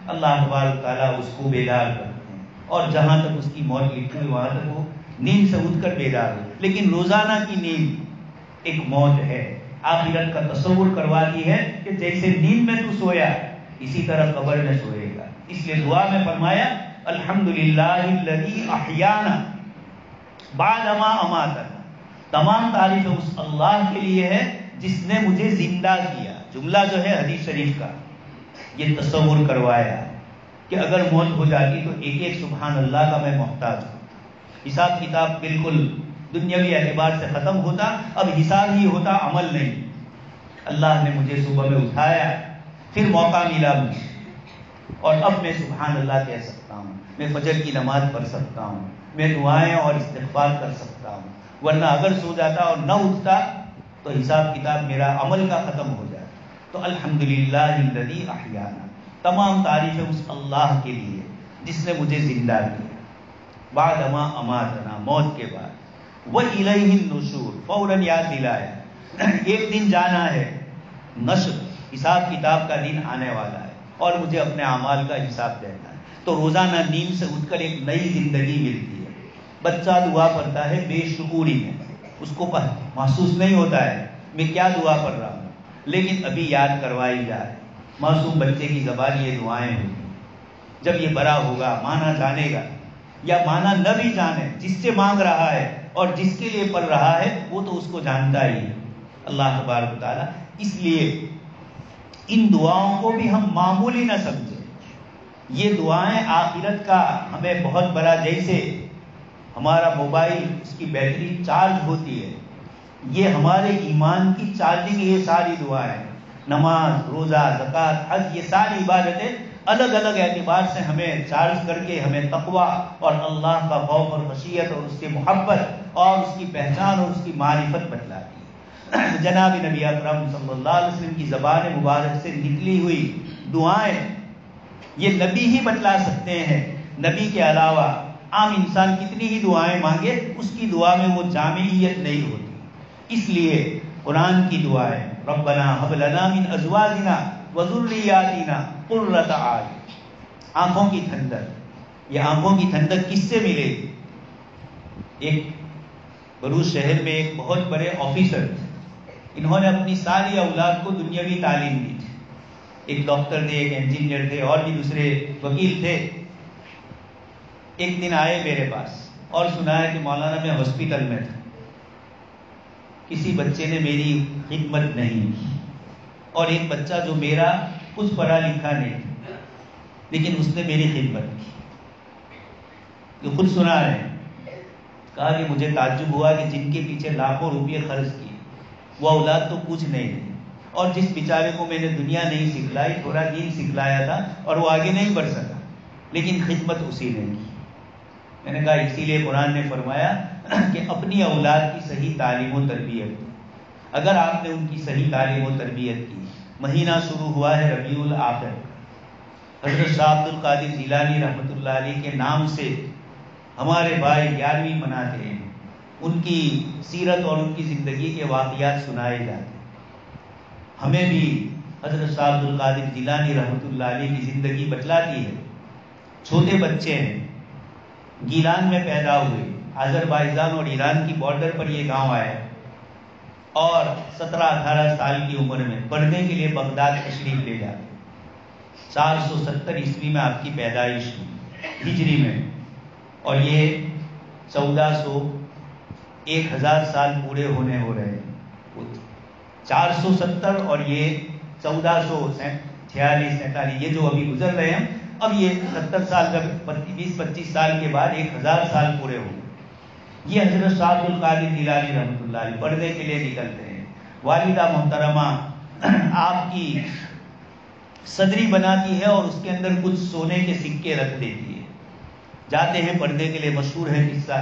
اللہ تبارک تعالیٰ اس کو بیدار کرتے ہیں، اور جہاں تک اس کی موت لکھی ہوئی وہاں تک وہ نیند سے اٹھ کر بیدار ہو۔ لیکن روزانہ کی نیند ایک موت ہے، آخرت کا تصور کروا دی ہے کہ جیسے نیند میں تو سویا اسی طرح قبر میں سوئے گا۔ اس لیے دعا میں فرمایا الحمدللہ الذی احیانا بعدما اماتنا، تمام تعریف اس اللہ کے لیے ہے جس نے مجھے زندہ کیا۔ جملہ جو ہے حدیث شریف کا، یہ تصور کروایا کہ اگر موت ہو جاتی تو ایک ایک سبحان اللہ کا میں محتاج ہوں، حساب کتاب بالکل دنیاوی اعتبار سے ختم ہوتا، اب حساب ہی ہوتا، عمل نہیں۔ اللہ نے مجھے صبح میں اٹھایا، پھر موقع ملا مجھے، اور اب میں سبحان اللہ کہہ سکتا ہوں، میں فجر کی نماز پڑھ سکتا ہوں، میں دعائیں اور استغفار کر سکتا ہوں، ورنہ اگر سو جاتا اور نہ اٹھتا تو حساب کتاب میرا عمل کا ختم ہو جاتا۔ تو الحمدللہ الذی احیانا، تمام تعریفیں اس اللہ کے لیے جس نے مجھے زندہ کیا، بعد ما اماتنا، موت کے بعد، وَإِلَيْهِ النُّشُورُ، فوراً یاد دلایا ایک دن جانا ہے، نشر حساب کتاب کا دن آنے والا ہے، اور مجھے اپنے اعمال کا حساب دینا ہے۔ تو روزانہ نیند سے اٹھ کر ایک نئی زندگی ملتی ہے۔ بچہ دعا پڑھتا ہے بے شعوری میں، اس کو محسوس نہیں ہوتا ہے میں کیا دعا پڑھ رہا ہوں، لیکن ابھی یاد کروائی جائے۔ معصوم بچے کی زبان یہ دعائیں ہوتی، جب یہ بڑا ہوگا مانا جانے گا یا مانا نہ بھی جانے، جس سے مانگ رہا ہے اور جس کے لیے پڑھ رہا ہے وہ تو اس کو جانتا ہی ہے، اللہ تبارک تعالیٰ۔ اس لیے ان دعاؤں کو بھی ہم معمولی نہ سمجھیں، یہ دعائیں آخرت کا ہمیں بہت بڑا، جیسے ہمارا موبائل اس کی بیٹری چارج ہوتی ہے، یہ ہمارے ایمان کی چارجنگ، یہ ساری دعائیں، نماز، روزہ، زکوٰۃ، حج، یہ ساری عبادتیں الگ الگ اعتبار سے ہمیں چارج کر کے ہمیں تقویٰ اور اللہ کا خوف اور خشیت اور اس کی محبت اور اس کی پہچان اور اس کی معرفت بتلاتی ہے۔ جناب نبی اکرم صلی اللہ علیہ وسلم کی زبان مبارک سے نکلی ہوئی دعائیں یہ نبی ہی بتلا سکتے ہیں، نبی کے علاوہ عام انسان کتنی ہی دعائیں مانگے اس کی دعا میں وہ جامعیت نہیں ہوتی۔ اس لیے قرآن کی دعائیں ربنا ہب لنا من ازواجنا وذریاتنا قرۃ اعین، آنکھوں کی ٹھنڈک، یہ آنکھوں کی ٹھنڈک کس سے ملے گی؟ ایک بروچ شہر میں ایک بہت بڑے آفیسر، انہوں نے اپنی ساری اولاد کو دنیاوی تعلیم دی تھی، ایک ڈاکٹر تھے، ایک انجینئر تھے، اور بھی دوسرے وکیل تھے۔ ایک دن آئے میرے پاس اور سنایا کہ مولانا میں ہاسپٹل میں تھا، کسی بچے نے میری خدمت نہیں کی، اور ایک بچہ جو میرا کچھ پڑھا لکھا نہیں تھا لیکن اس نے میری خدمت کی۔ جو خود سنا رہے ہیں، کہا کہ مجھے تعجب ہوا کہ جن کے پیچھے لاکھوں روپے خرچ کیے وہ اولاد تو کچھ نہیں تھی، اور جس بیچارے کو میں نے دنیا نہیں سکھلائی، تھوڑا دین سکھلایا تھا اور وہ آگے نہیں بڑھ سکا، لیکن خدمت اسی نے کی۔ میں نے کہا اسی لیے قرآن نے فرمایا کہ اپنی اولاد کی صحیح تعلیم و تربیت، اگر آپ نے ان کی صحیح تعلیم و تربیت کی۔ مہینہ شروع ہوا ہے ربیع الآخر، حضرت شاہ عبد القادر جیلانی رحمۃ اللہ علیہ کے نام سے ہمارے بھائی 11ویں مناتے ہیں، ان کی سیرت اور ان کی زندگی کے واقعات سنائے جاتے ہیں۔ ہمیں بھی حضرت شاہ عبد القادر جیلانی رحمۃ اللہ علیہ کی زندگی بتلاتی ہے۔ چھوٹے بچے ہیں، گیلان میں پیدا ہوئے، آذربائیجان اور ایران کی بارڈر پر یہ گاؤں آیا، اور 17-18 سال کی عمر میں پڑھنے کے لیے بغداد تشریف لے جاتے۔ 470 عیسوی میں آپ کی پیدائش ہوئی ہجری میں، اور یہ 1400 1000 سال پورے ہونے ہو رہے ہیں۔ 470 اور یہ 1446 47 یہ جو ابھی گزر رہے ہیں، اب یہ 70 سال کا 20-25 سال کے بعد 1000 سال پورے ہوں گے۔ یہ حضرت شاہ عبد القادر جیلانی رحمۃ اللہ علیہ پڑھنے کے لیے نکلتے ہیں۔ والدہ محترمہ آپ کی صدری بناتی ہے اور اس کے اندر کچھ سونے کے سکے رکھ دیتی ہے، جاتے ہیں پردے کے لیے، مشہور ہے قصہ،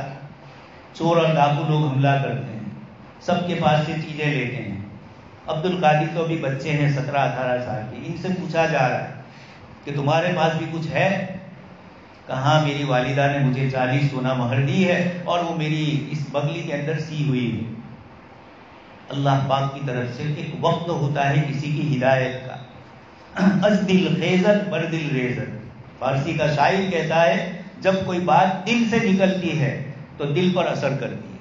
چور اور ڈاکو لوگ حملہ کرتے ہیں، سب کے پاس سے چیزیں لیتے ہیں۔ عبد القادر تو ابھی بچے ہیں 17-18 سال کے، ان سے پوچھا جا رہا ہے کہ تمہارے پاس بھی کچھ ہے؟ کہاں میری والدہ نے مجھے 40 سونا مہر دی ہے اور وہ میری اس بغلی کے اندر سی ہوئی ہے۔ اللہ پاک کی طرف سے ایک وقت ہوتا ہے کسی کی ہدایت کا، از دل خیزت بر دل ریزت، فارسی کا شاعر کہتا ہے جب کوئی بات دل سے نکلتی ہے تو دل پر اثر کرتی ہے۔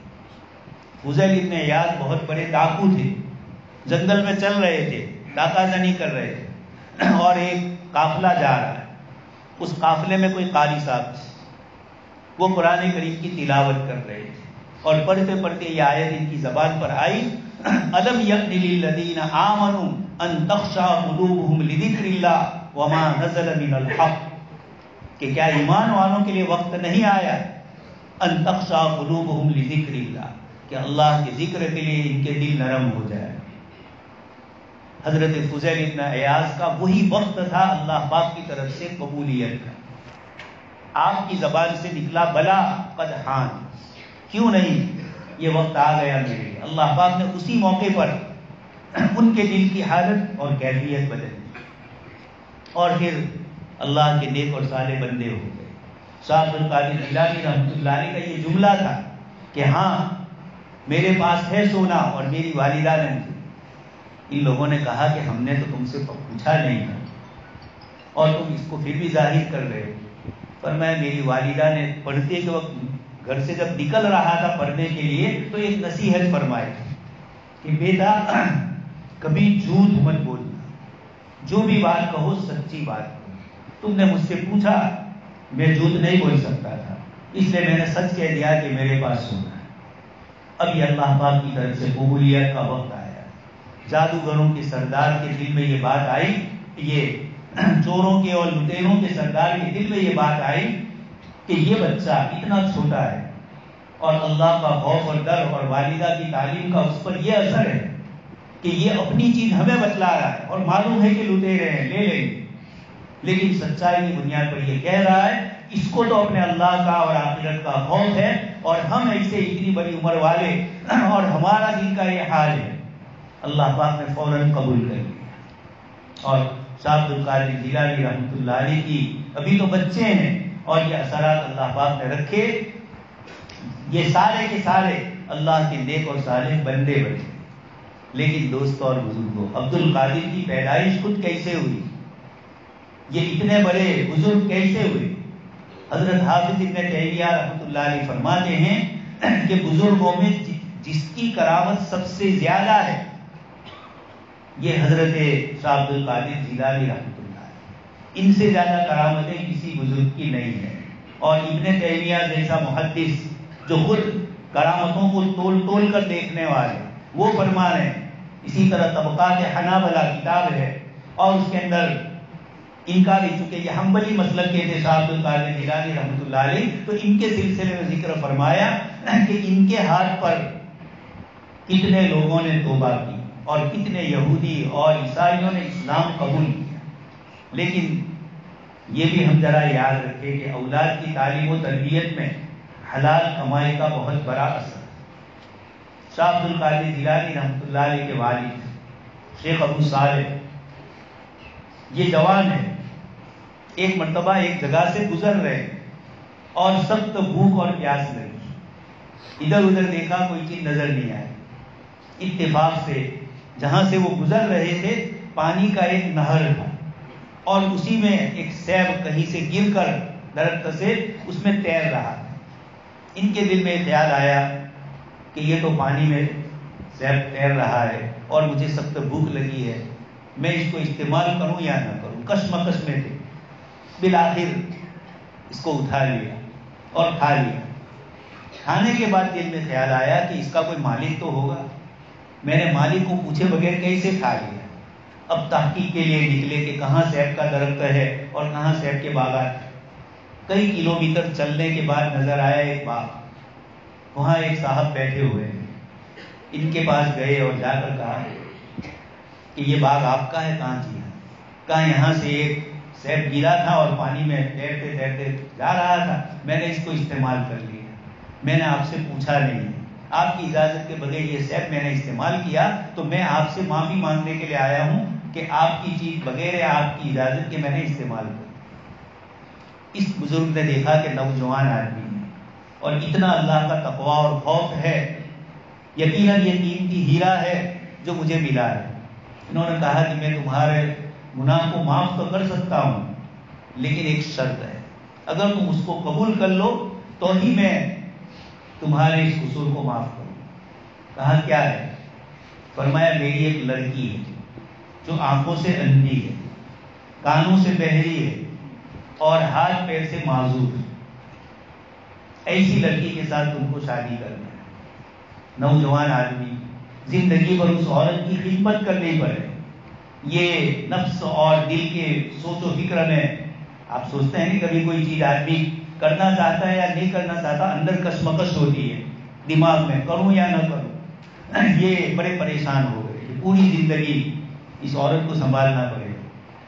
فضیل ابن عیاض بہت بڑے ڈاکو تھے، جنگل میں چل رہے تھے، ڈاکہ زنی کر رہے تھے، اور ایک قافلہ جا رہا ہے، اس قافلے میں کوئی قاری صاحب تھے، وہ قرآن کریم کی تلاوت کر رہے تھے، اور پڑھتے پڑھتے یہ آیت ان کی زبان پر آئی، أَلَمْ يَأْنِ لِلَّذِينَ آمَنُوا أَن تَخْشَعَ قُلُوبُهُمْ لِذِكْرِ اللَّهِ وَمَا نَزَلَ مِنَ الْحَقِّ، کہ کیا ایمان والوں کے لیے وقت نہیں آیا أَن تَخْشَعَ قُلُوبُهُمْ لِذِكْرِ اللَّهِ، کہ اللہ کے ذکر کے لیے ان کے دل نرم ہو جائے۔ حضرت فضیل ابن عیاض کا وہی وقت تھا اللہ پاک کی طرف سے قبولیت کا۔ آپ کی زبان سے نکلا بلا قد حان، کیوں نہیں، یہ وقت آ گیا میرے لیے۔ اللہ پاک نے اسی موقع پر ان کے دل کی حالت اور کیفیت بدل دی، اور پھر اللہ کے نیک اور صالح بندے ہو گئے۔ شاہ عبد القادر جیلانی رحمۃ اللہ علیہ کا یہ جملہ تھا کہ ہاں میرے پاس ہے سونا، اور میری والدہ نے مجھے، ان لوگوں نے کہا کہ ہم نے تو تم سے پوچھا نہیں تھا اور تم اس کو پھر بھی ظاہر کر رہے ہو۔ پر میں میری والدہ نے پڑھتے کے وقت گھر سے جب نکل رہا تھا پڑھنے کے لیے تو ایک نصیحت فرمائی کہ بیٹا کبھی جھوٹ مت بولنا، جو بھی بات کہو سچی بات کہو۔ تم نے مجھ سے پوچھا، میں جھوٹ نہیں بول سکتا تھا، اس لیے میں نے سچ کہہ دیا کہ میرے پاس سونا ہے۔ اب یہ اللہ پاک کی طرف سے قبولیت کا وقت آیا۔ جادوگروں کے سردار کے دل میں یہ بات آئی، یہ چوروں کے اور لٹیروں کے سردار کے دل میں یہ بات آئی کہ یہ بچہ اتنا چھوٹا ہے اور اللہ کا خوف اور ڈر اور والدہ کی تعلیم کا اس پر یہ اثر ہے کہ یہ اپنی چیز ہمیں بتلا رہا ہے، اور معلوم ہے کہ لٹیرے ہیں، لے لیں گے، لیکن سچائی کی بنیاد پر یہ کہہ رہا ہے اس کو تو اپنے اللہ کا اور آخرت کا خوف ہے، اور ہم ایسے اتنی بڑی عمر والے اور ہمارا دل کا یہ حال ہے۔ اللہ پاک نے فوراً قبول کر لیا، اور شاہ عبد القادر جیلانی رحمۃ اللہ علیہ کی ابھی تو بچے ہیں اور یہ اثرات اللہ پاک نے رکھے، یہ سارے کے سارے اللہ کے نیک اور صالح بندے بنے۔ لیکن دوستوں اور بزرگوں، عبد القادر کی پیدائش خود کیسے ہوئی، یہ اتنے بڑے بزرگ کیسے ہوئے؟ حضرت حافظ ابن تیمیہ رحمۃ اللہ علیہ فرماتے ہیں کہ بزرگوں میں جس کی کرامت سب سے زیادہ ہے یہ حضرت شاہ عبد القادر جیلانی رحمۃ اللہ علیہ، ان سے زیادہ کرامتیں کسی بزرگ کی نہیں ہے۔ اور ابن تیمیہ جیسا محدث جو خود کرامتوں کو تول تول کر دیکھنے والے، وہ فرما رہے ہیں۔ اسی طرح طبقات حنابلہ کتاب ہے، اور اس کے اندر ان کا بھی، چونکہ یہ حنبلی مسلک کے تھے شاہ عبد القادر جیلانی رحمۃ اللہ علیہ، تو ان کے سلسلے میں ذکر فرمایا کہ ان کے ہاتھ پر کتنے لوگوں نے توبہ کی اور کتنے یہودی اور عیسائیوں نے اسلام قبول کیا۔ لیکن یہ بھی ہم ذرا یاد رکھیں کہ اولاد کی تعلیم و تربیت میں حلال کمائی کا بہت بڑا اثر ہے۔ شاہ عبد القادر جیلانی رحمۃ اللہ علیہ کے والد شیخ ابو صالح یہ جوان ہے، ایک مرتبہ ایک جگہ سے گزر رہے اور سخت بھوک اور پیاس لگی، ادھر ادھر دیکھا کوئی چیز نظر نہیں آئی، اتفاق سے جہاں سے وہ گزر رہے تھے پانی کا ایک نہر تھا، اور اسی میں ایک سیب کہیں سے گر کر درخت سے اس میں تیر رہا تھا۔ ان کے دل میں خیال آیا کہ یہ تو پانی میں سیب تیر رہا ہے اور مجھے سخت بھوک لگی ہے، میں اس کو استعمال کروں یا نہ کروں، کشمکش میں تھے۔ بالآخر اس کو اٹھا لیا اور کھا لیا۔ کھانے کے بعد دل میں خیال آیا کہ اس کا کوئی مالک تو ہوگا، میں نے مالک کو پوچھے بغیر کیسے کھا لیا۔ اب تحقیق کے لیے نکلے کہ کہاں سیب کا درخت ہے اور کہاں سیب کے باغات۔ کئی کلومیٹر چلنے کے بعد نظر آیا ایک باغ، وہاں ایک صاحب بیٹھے ہوئے ہیں۔ ان کے پاس گئے اور جا کر کہا کہ یہ باغ آپ کا ہے؟ کہاں؟ جی ہاں۔ کہا یہاں سے ایک سیب گرا تھا اور پانی میں تیرتے تیرتے جا رہا تھا، میں نے اس کو استعمال کر لیا، میں نے آپ سے پوچھا نہیں، آپ کی اجازت کے بغیر یہ سیب میں نے استعمال کیا، تو میں آپ سے معافی مانگنے کے لیے آیا ہوں کہ آپ کی چیز بغیر آپ کی اجازت کے میں نے استعمال کیا۔ اس بزرگ نے دیکھا کہ نوجوان آدمی ہے اور اتنا اللہ کا تقوی اور خوف ہے، یقیناً یہ قیمتی ہیرا ہے جو مجھے ملا ہے۔ انہوں نے کہا کہ میں تمہارے گناہ کو معاف تو کر سکتا ہوں، لیکن ایک شرط ہے، اگر تم اس کو قبول کر لو تو ہی میں تمہارے اس قصور کو معاف کروں۔ کہا کیا ہے؟ فرمایا میری ایک لڑکی ہے جو آنکھوں سے اندھی ہے، کانوں سے بہری ہے اور ہاتھ پیر سے معذور ہے، ایسی لڑکی کے ساتھ تم کو شادی کرنا ہے۔ نوجوان آدمی زندگی بھر اس عورت کی خدمت کرنی پڑے، یہ نفس اور دل کے سوچ و فکر میں آپ سوچتے ہیں کہ کبھی کوئی چیز آدمی کرنا چاہتا ہے یا نہیں کرنا چاہتا، اندر کشمکش ہوتی ہے دماغ میں، کروں یا نہ کروں۔ یہ بڑے پریشان ہو گئے، پوری زندگی اس عورت کو سنبھالنا پڑے،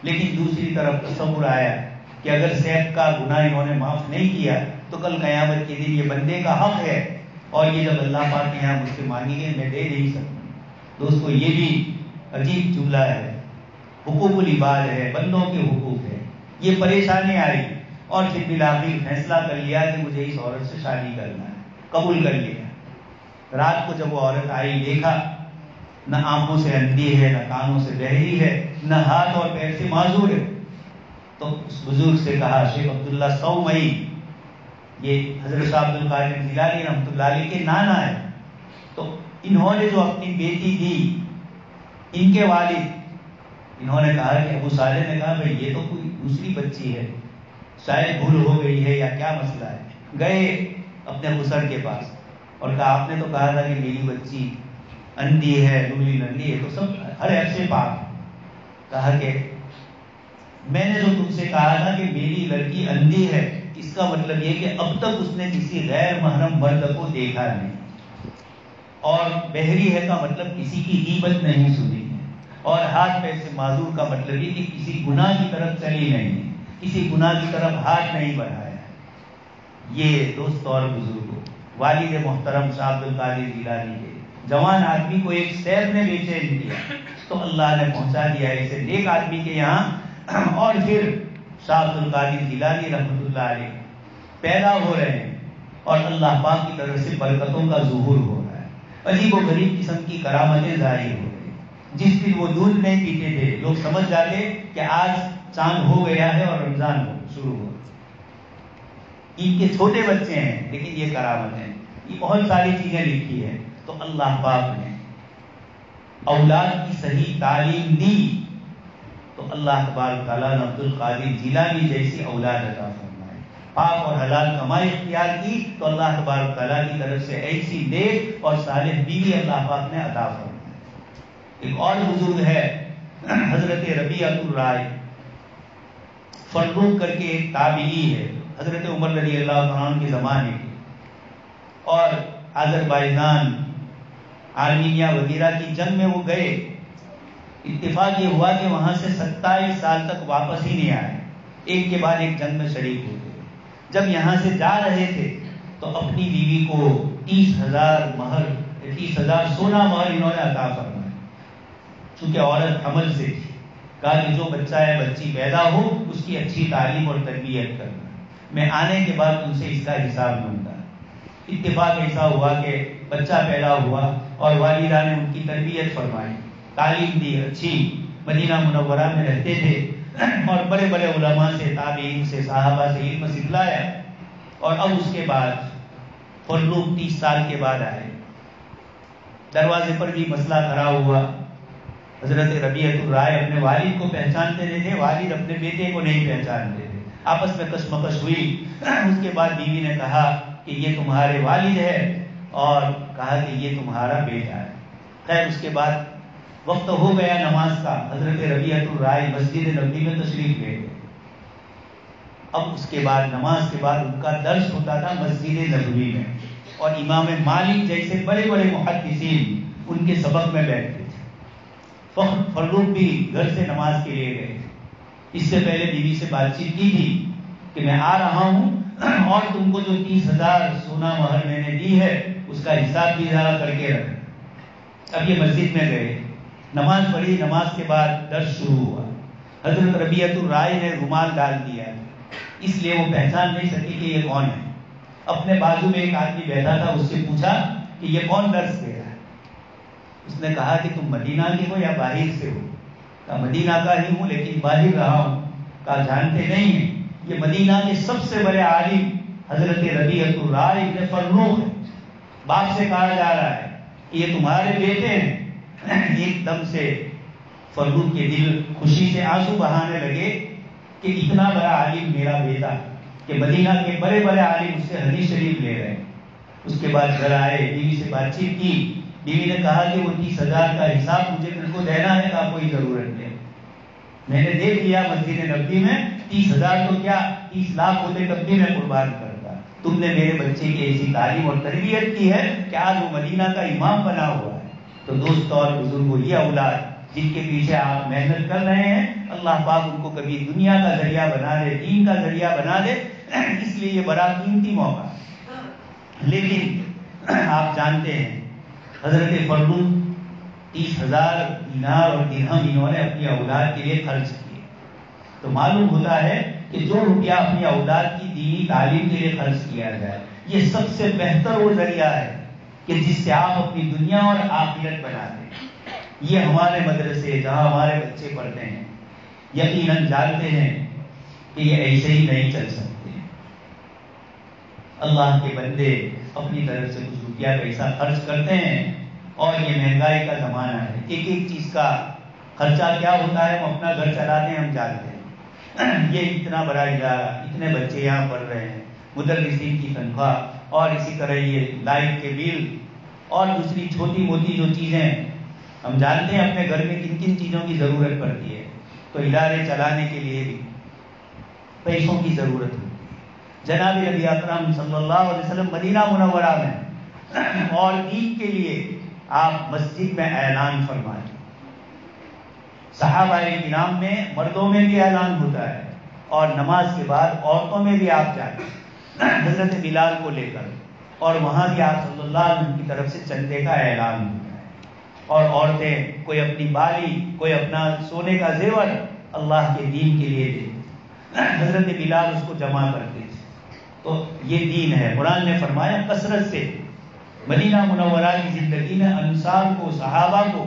لیکن دوسری طرف تصور آیا کہ اگر سیب کا گناہ انہوں نے معاف نہیں کیا تو کل قیامت کے دن یہ بندے کا حق ہے، اور یہ جب اللہ پاک کے یہاں مجھ سے مانگیں گے میں دے نہیں سکتا۔ دوستو یہ بھی عجیب جملہ ہے، حقوق العباد ہے، بندوں کے حقوق ہے۔ یہ پریشانی آئی اور پھر بالآخر فیصلہ کر لیا کہ مجھے اس عورت سے شادی کرنا ہے، قبول کر لیا۔ رات کو جب وہ عورت آئی، دیکھا نہ آنکھوں سے اندھی ہے، نہ کانوں سے بہری ہے، نہ ہاتھ اور پیر سے معذور ہے، تو اس بزرگ سے کہا، شیخ عبداللہ سومئی، یہ حضرت شاہ عبد القادر جیلانی رحمۃ اللہ علیہ کے نانا ہے، تو انہوں نے جو اپنی بیٹی دی، ان کے والد، انہوں نے کہا کہ ابو صالح نے کہا بھئی یہ تو کوئی دوسری بچی ہے، شاید بھول ہو گئی ہے یا کیا مسئلہ ہے۔ گئے اپنے خسر کے پاس اور کہا آپ نے تو کہا تھا کہ میری بچی اندھی ہے، لولی نندی ہے، تو سب ہر عیب سے پاک۔ کہا کہ میں نے جو تم سے کہا تھا کہ میری لڑکی اندھی ہے، اس کا مطلب یہ کہ اب تک اس نے کسی غیر محرم مرد کو دیکھا نہیں، اور بہری ہے کا مطلب کسی کی غیبت نہیں سنی ہے، اور ہاتھ پیر سے معذور کا مطلب یہ کہ کسی گناہ کی طرف چلی نہیں، کسی گناہ کی طرف ہاتھ نہیں بڑھایا۔ یہ دوست اور بزرگوں، والد محترم شاہ عبد القادر جیلانی کے جوان آدمی کو ایک سیب نے بے چین کیا تو اللہ نے پہنچا دیا اسے نیک آدمی کے یہاں، اور پھر شاہ عبد القادر جیلانی رحمۃ اللہ علیہ پیدا ہو رہے ہیں اور اللہ پاک کی طرف سے برکتوں کا ظہور ہو رہا ہے، عجیب و غریب قسم کی کرامتیں ظاہر ہو رہی ہیں۔ جس دن وہ دودھ نہیں پیتے تھے لوگ سمجھ جاتے کہ آج چاند ہو گیا ہے اور رمضان شروع ہو۔ ان کے چھوٹے بچے ہیں لیکن یہ کرامت ہے، یہ بہت ساری چیزیں لکھی ہے۔ تو اللہ پاک نے اولاد کی صحیح تعلیم دی تو اللہ تبارک تعالیٰ نے عبد القادر جیلانی جیسی اولاد عطا فرمائی، پاک اور حلال کمائی اختیار کی تو اللہ تبارک تعالیٰ کی طرف سے ایسی نیک اور صالح بیوی اللہ پاک نے عطا فرمائی۔ ایک اور بزرگ ہے حضرت ربیعۃ الرائے فروخ کر کے ایک تابعی ہے، حضرت عمر رضی اللہ تعالیٰ عنہ کے زمانے کے، اور آذربائیجان، آرمینیہ وغیرہ کی جنگ میں وہ گئے، اتفاق یہ ہوا کہ وہاں سے 27 سال تک واپس ہی نہیں آئے، ایک کے بعد ایک جنگ میں شریک ہو گئے۔ جب یہاں سے جا رہے تھے تو اپنی بیوی کو 30,000 سونا مہر انہوں نے عطا فرمایا، چونکہ عورت حمل سے تھی۔ کہا کہ جو بچہ ہے بچی پیدا ہو اس کی اچھی تعلیم اور تربیت کرنا، میں آنے کے بعد ان سے اس کا حساب مانگتا۔ اتفاق ایسا ہوا کہ بچہ پیدا ہوا اور والدہ نے ان کی تربیت فرمائی، تعلیم دی، اچھی مدینہ منورہ میں رہتے تھے اور بڑے بڑے علماء سے، تابعین سے، صحابہ سے علم سکھلایا۔ اور اب اس کے بعد فروخ 30 سال کے بعد آئے، دروازے پر بھی مسئلہ کھڑا ہوا۔ حضرت ربیعۃ الرائے اپنے والد کو پہچانتے نہیں تھے، والد اپنے بیٹے کو نہیں پہچانتے تھے، آپس میں کشمکش ہوئی۔ اس کے بعد بیوی نے کہا کہ یہ تمہارے والد ہے، اور کہا کہ یہ تمہارا بیٹا ہے۔ خیر اس کے بعد وقت ہو گیا نماز کا، حضرت ربیعۃ الرائے مسجد نبوی میں تشریف لے گئے۔ اب اس کے بعد نماز کے بعد ان کا درس ہوتا تھا مسجد نبوی میں، اور امام مالک جیسے بڑے بڑے محدثین ان کے سبق میں بیٹھتے تھے۔ فروخ بھی گھر سے نماز کے لیے گئے، اس سے پہلے بیوی سے بات چیت کی تھی کہ میں آ رہا ہوں اور تم کو جو 30,000 سونا مہر میں نے دی ہے اس کا حساب بھی ذرا کر کے رکھ۔ اب یہ مسجد میں گئے، نماز پڑھی، نماز کے بعد درس شروع ہوا۔ حضرت ربیعۃ الرائے نے رومال ڈال دیا، اس لیے وہ پہچان نہیں سکی کہ یہ کون ہے۔ اپنے بازو میں ایک آدمی بیٹھا تھا، اس سے پوچھا کہ یہ کون درس دے رہا ہے؟ اس نے کہا کہ تم مدینہ کے ہو یا باہر سے ہو؟ کہا مدینہ کا ہی ہوں لیکن باہر رہا ہوں۔ کہا جانتے نہیں ہیں یہ مدینہ کے سب سے بڑے عالم حضرت ربیعۃ الرائے ابن فرخ ہے۔ باپ سے کہا جا رہا ہے کہ یہ تمہارے بیٹے ہیں۔ ایک دم سے فرخ کے دل خوشی سے آنسو بہانے لگے کہ اتنا بڑا عالم میرا بیٹا، کہ مدینہ کے بڑے بڑے عالم اس سے حدیث شریف لے رہے ہیں۔ اس کے بعد گھر آئے، بیوی سے بات چیت کی، بیوی نے کہا کہ وہ 30,000 کا حساب مجھے تم کو دینا ہے۔ کہا کوئی ضرورت نہیں، میں نے دیکھ لیا مسجد نبوی میں 30,000 تو کیا 30 لاکھ ہوتے تب بھی میں قربان کرتا۔ تم نے میرے بچے کی ایسی تعلیم اور تربیت کی ہے کہ آج وہ مدینہ کا امام بنا ہوا ہے۔ تو دوست اور بزرگوں، یہ اولاد جن کے پیچھے آپ محنت کر رہے ہیں، اللہ پاک ان کو کبھی دنیا کا ذریعہ بنا دے، دین کا ذریعہ بنا دے، اس لیے یہ بڑا قیمتی موقع۔ لیکن آپ جانتے ہیں حضرت فرخ 30,000 دینار اور درہم انہوں نے اپنی اولاد کے لیے خرچ کیے۔ تو معلوم ہوتا ہے کہ جو روپیہ اپنی اولاد کی دینی تعلیم کے لیے خرچ کیا جائے، یہ سب سے بہتر وہ ذریعہ ہے کہ جس سے آپ اپنی دنیا اور آخرت بنا دیں۔ یہ ہمارے مدرسے جہاں ہمارے بچے پڑھتے ہیں یقیناً جانتے ہیں کہ یہ ایسے ہی نہیں چل سکتے۔ اللہ کے بندے اپنی طرف سے کچھ روپیہ پیسہ خرچ کرتے ہیں، اور یہ مہنگائی کا زمانہ ہے، ایک ایک چیز کا خرچہ کیا ہوتا ہے ہم اپنا گھر چلاتے ہیں، ہم جانتے ہیں۔ یہ اتنا بڑا ادارہ، اتنے بچے یہاں پڑھ رہے ہیں، مدرسین کی تنخواہ، اور اسی طرح یہ لائٹ کے بل اور دوسری چھوٹی موٹی جو چیزیں ہم جانتے ہیں اپنے گھر میں کن کن چیزوں کی ضرورت پڑتی ہے، تو ادارے چلانے کے لیے بھی پیسوں کی ضرورت ہوتی ہے۔ جناب نبی اکرم صلی اللہ علیہ وسلم مدینہ منورہ میں اور دین کے لیے آپ مسجد میں اعلان فرمائیں۔ صحابہ کرام میں مردوں میں بھی اعلان ہوتا ہے، اور نماز کے بعد عورتوں میں بھی آپ جائیں حضرت بلال کو لے کر، اور وہاں بھی آپ صلی اللہ علیہ وسلم کی طرف سے چندے کا اعلان ہوتا ہے، اور عورتیں کوئی اپنی بالی، کوئی اپنا سونے کا زیور اللہ کے دین کے لیے دے۔ حضرت بلال اس کو جمع کرتے تھے۔ تو یہ دین ہے۔ قرآن نے فرمایا کثرت سے مدینہ منورہ کی زندگی میں انصار کو، صحابہ کو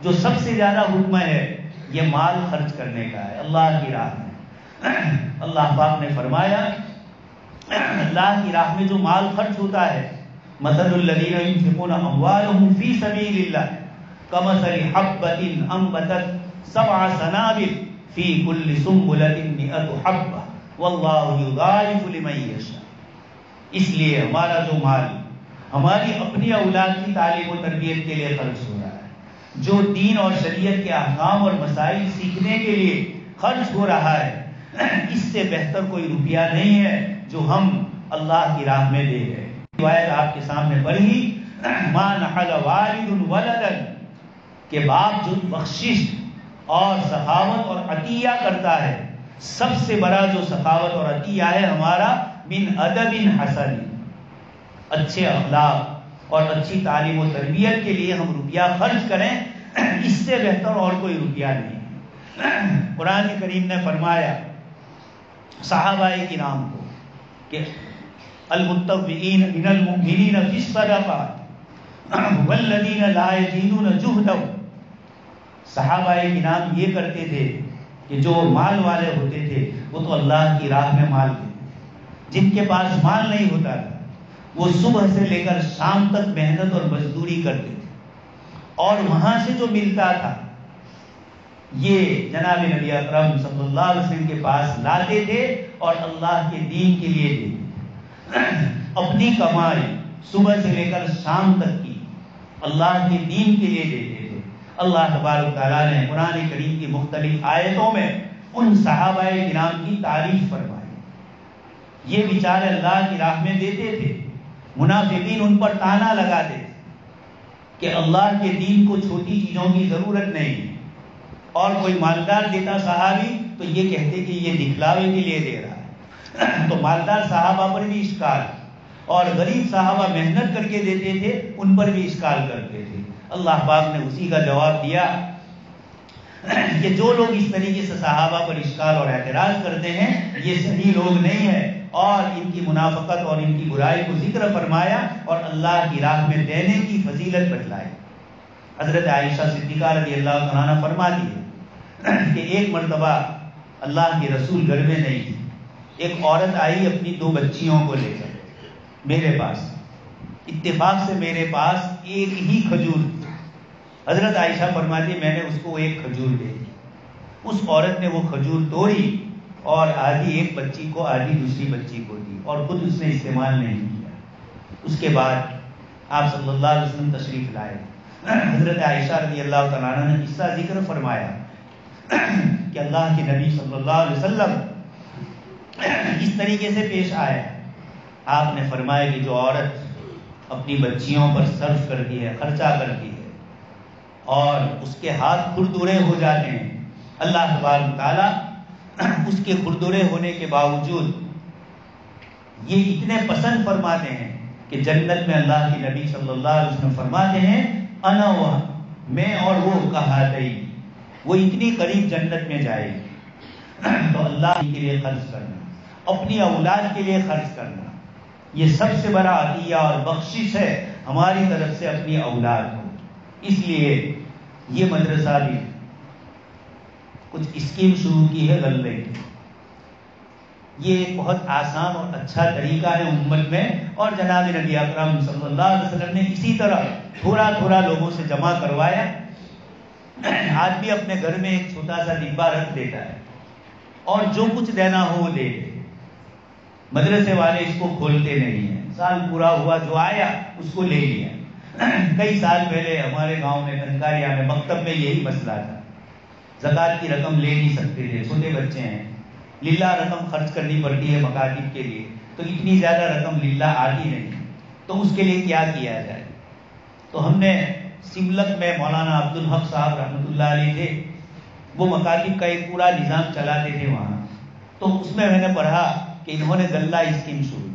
جو سب سے زیادہ حکم ہے یہ مال خرچ کرنے کا ہے اللہ کی راہ میں۔ اللہ پاک نے فرمایا اللہ کی راہ میں جو مال خرچ ہوتا ہے، مثل الذین ينفقون اموالهم فی سبیل اللہ کمثل حبۃ انبتت 7 سنابل فی کل سنبلۃ 100 حبۃ واللہ یضاعف لمن یشاء۔ اس لیے ہمارا جو مال ہماری اپنی اولاد کی تعلیم و تربیت کے لیے خرچ ہو رہا ہے، جو دین اور شریعت کے احکام اور مسائل سیکھنے کے لیے خرچ ہو رہا ہے، اس سے بہتر کوئی روپیہ نہیں ہے جو ہم اللہ کی راہ میں دے رہے ہیں۔ روایت آپ کے سامنے پڑھی، ما نحل والد ولدا، کہ باپ جو بخشش اور سخاوت اور عطیہ کرتا ہے، سب سے بڑا جو سخاوت اور عطیہ ہے ہمارا من ادب حسن، اچھے اخلاق اور اچھی تعلیم و تربیت کے لیے ہم روپیہ خرچ کریں، اس سے بہتر اور کوئی روپیہ نہیں۔ قرآن کریم نے فرمایا صحابہ کرام کو کہ المتطوعین من المؤمنین فی الصدقات والذین لا یجدون جہدهم، صحابہ کرام یہ کرتے تھے کہ جو مال والے ہوتے تھے وہ تو اللہ کی راہ میں مال دیتے تھے، جن کے پاس مال نہیں ہوتا تھا وہ صبح سے لے کر شام تک محنت اور مزدوری کرتے تھے، اور وہاں سے جو ملتا تھا یہ جناب نبی اکرم صلی اللہ علیہ وسلم کے پاس لاتے تھے اور اللہ کے دین کے لیے دیتے تھے۔ اپنی کمائی صبح سے لے کر شام تک کی اللہ کے دین کے لیے دیتے تھے۔ اللہ تبارک تعالیٰ نے قرآن کریم کی مختلف آیتوں میں ان صحابہ کرام کی تعریف فرمائی۔ یہ بیچارے اللہ کی راہ میں دیتے تھے، منافقین ان پر طعنہ لگاتے تھے کہ اللہ کے دین کو چھوٹی چیزوں کی ضرورت نہیں، اور کوئی مالدار دیتا صحابی تو یہ کہتے کہ یہ دکھلاوے کے لیے دے رہا ہے. تو مالدار صحابہ پر بھی اشکال اور غریب صحابہ محنت کر کے دیتے تھے ان پر بھی اشکال کرتے تھے. اللہ پاک نے اسی کا جواب دیا کہ جو لوگ اس طریقے سے صحابہ پر اشکال اور اعتراض کرتے ہیں یہ صحیح لوگ نہیں ہیں، اور ان کی منافقت اور ان کی برائی کو ذکر فرمایا اور اللہ کی راہ میں دینے کی فضیلت بتلائی. حضرت عائشہ صدیقہ رضی اللہ تعالیٰ عنہ فرماتی ہے کہ ایک مرتبہ اللہ کے رسول گھر میں نہیں تھی. ایک عورت آئی اپنی 2 بچیوں کو لے کر میرے پاس. اتفاق سے میرے پاس ایک ہی کھجور تھی. حضرت عائشہ فرماتی میں نے اس کو ایک کھجور دے دی. اس عورت نے وہ کھجور توڑی اور آدھی ایک بچی کو آدھی دوسری بچی کو دی اور خود اس نے استعمال نہیں کیا. اس کے بعد آپ صلی اللہ علیہ وسلم تشریف لائے. حضرت عائشہ رضی اللہ تعالیٰ عنہ نے قصہ ذکر فرمایا کہ اللہ کے نبی صلی اللہ علیہ وسلم اس طریقے سے پیش آئے. آپ نے فرمایا کہ جو عورت اپنی بچیوں پر صرف کرتی ہے، خرچہ کرتی ہے اور اس کے ہاتھ کھردرے ہو جاتے ہیں، اللہ تبارک تعالیٰ اس کے کھردرے ہونے کے باوجود یہ اتنے پسند فرماتے ہیں کہ جنت میں اللہ کے نبی صلی اللہ علیہ وسلم فرماتے ہیں انا و میں اور وہ کہاتئی، وہ اتنی قریب جنت میں جائے گی. تو اللہ کے لیے خرچ کرنا، اپنی اولاد کے لیے خرچ کرنا، یہ سب سے بڑا عطیہ اور بخشش ہے ہماری طرف سے اپنی اولاد کو. اس لیے یہ مدرسہ بھی کچھ اسکیم شروع کی ہے غلے کی. یہ ایک بہت آسان اور اچھا طریقہ ہے امت میں، اور جناب نبی اکرم صلی اللہ علیہ وسلم نے اسی طرح تھوڑا تھوڑا لوگوں سے جمع کروایا. آدمی اپنے گھر میں ایک چھوٹا سا ڈبہ رکھ دیتا ہے اور جو کچھ دینا ہو وہ دے دے. مدرسے والے اس کو کھولتے نہیں ہیں. سال پورا ہوا جو آیا اس کو لے لیا. کئی سال پہلے ہمارے گاؤں میں کنکاریا میں مکتب میں یہی مسئلہ تھا. زکوٰۃ کی رقم لے نہیں سکتے تھے، چھوٹے بچے ہیں، للہ رقم خرچ کرنی پڑتی ہے مکاتب کے لیے، تو اتنی زیادہ رقم للہ آتی نہیں، تو اس کے لیے کیا کیا جائے. تو ہم نے سملت میں مولانا عبد الحق صاحب رحمۃ اللہ علیہ تھے، وہ مکاتب کا ایک پورا نظام چلاتے تھے وہاں. تو اس میں نے پڑھا کہ انہوں نے غلہ اسکیم شروع کی.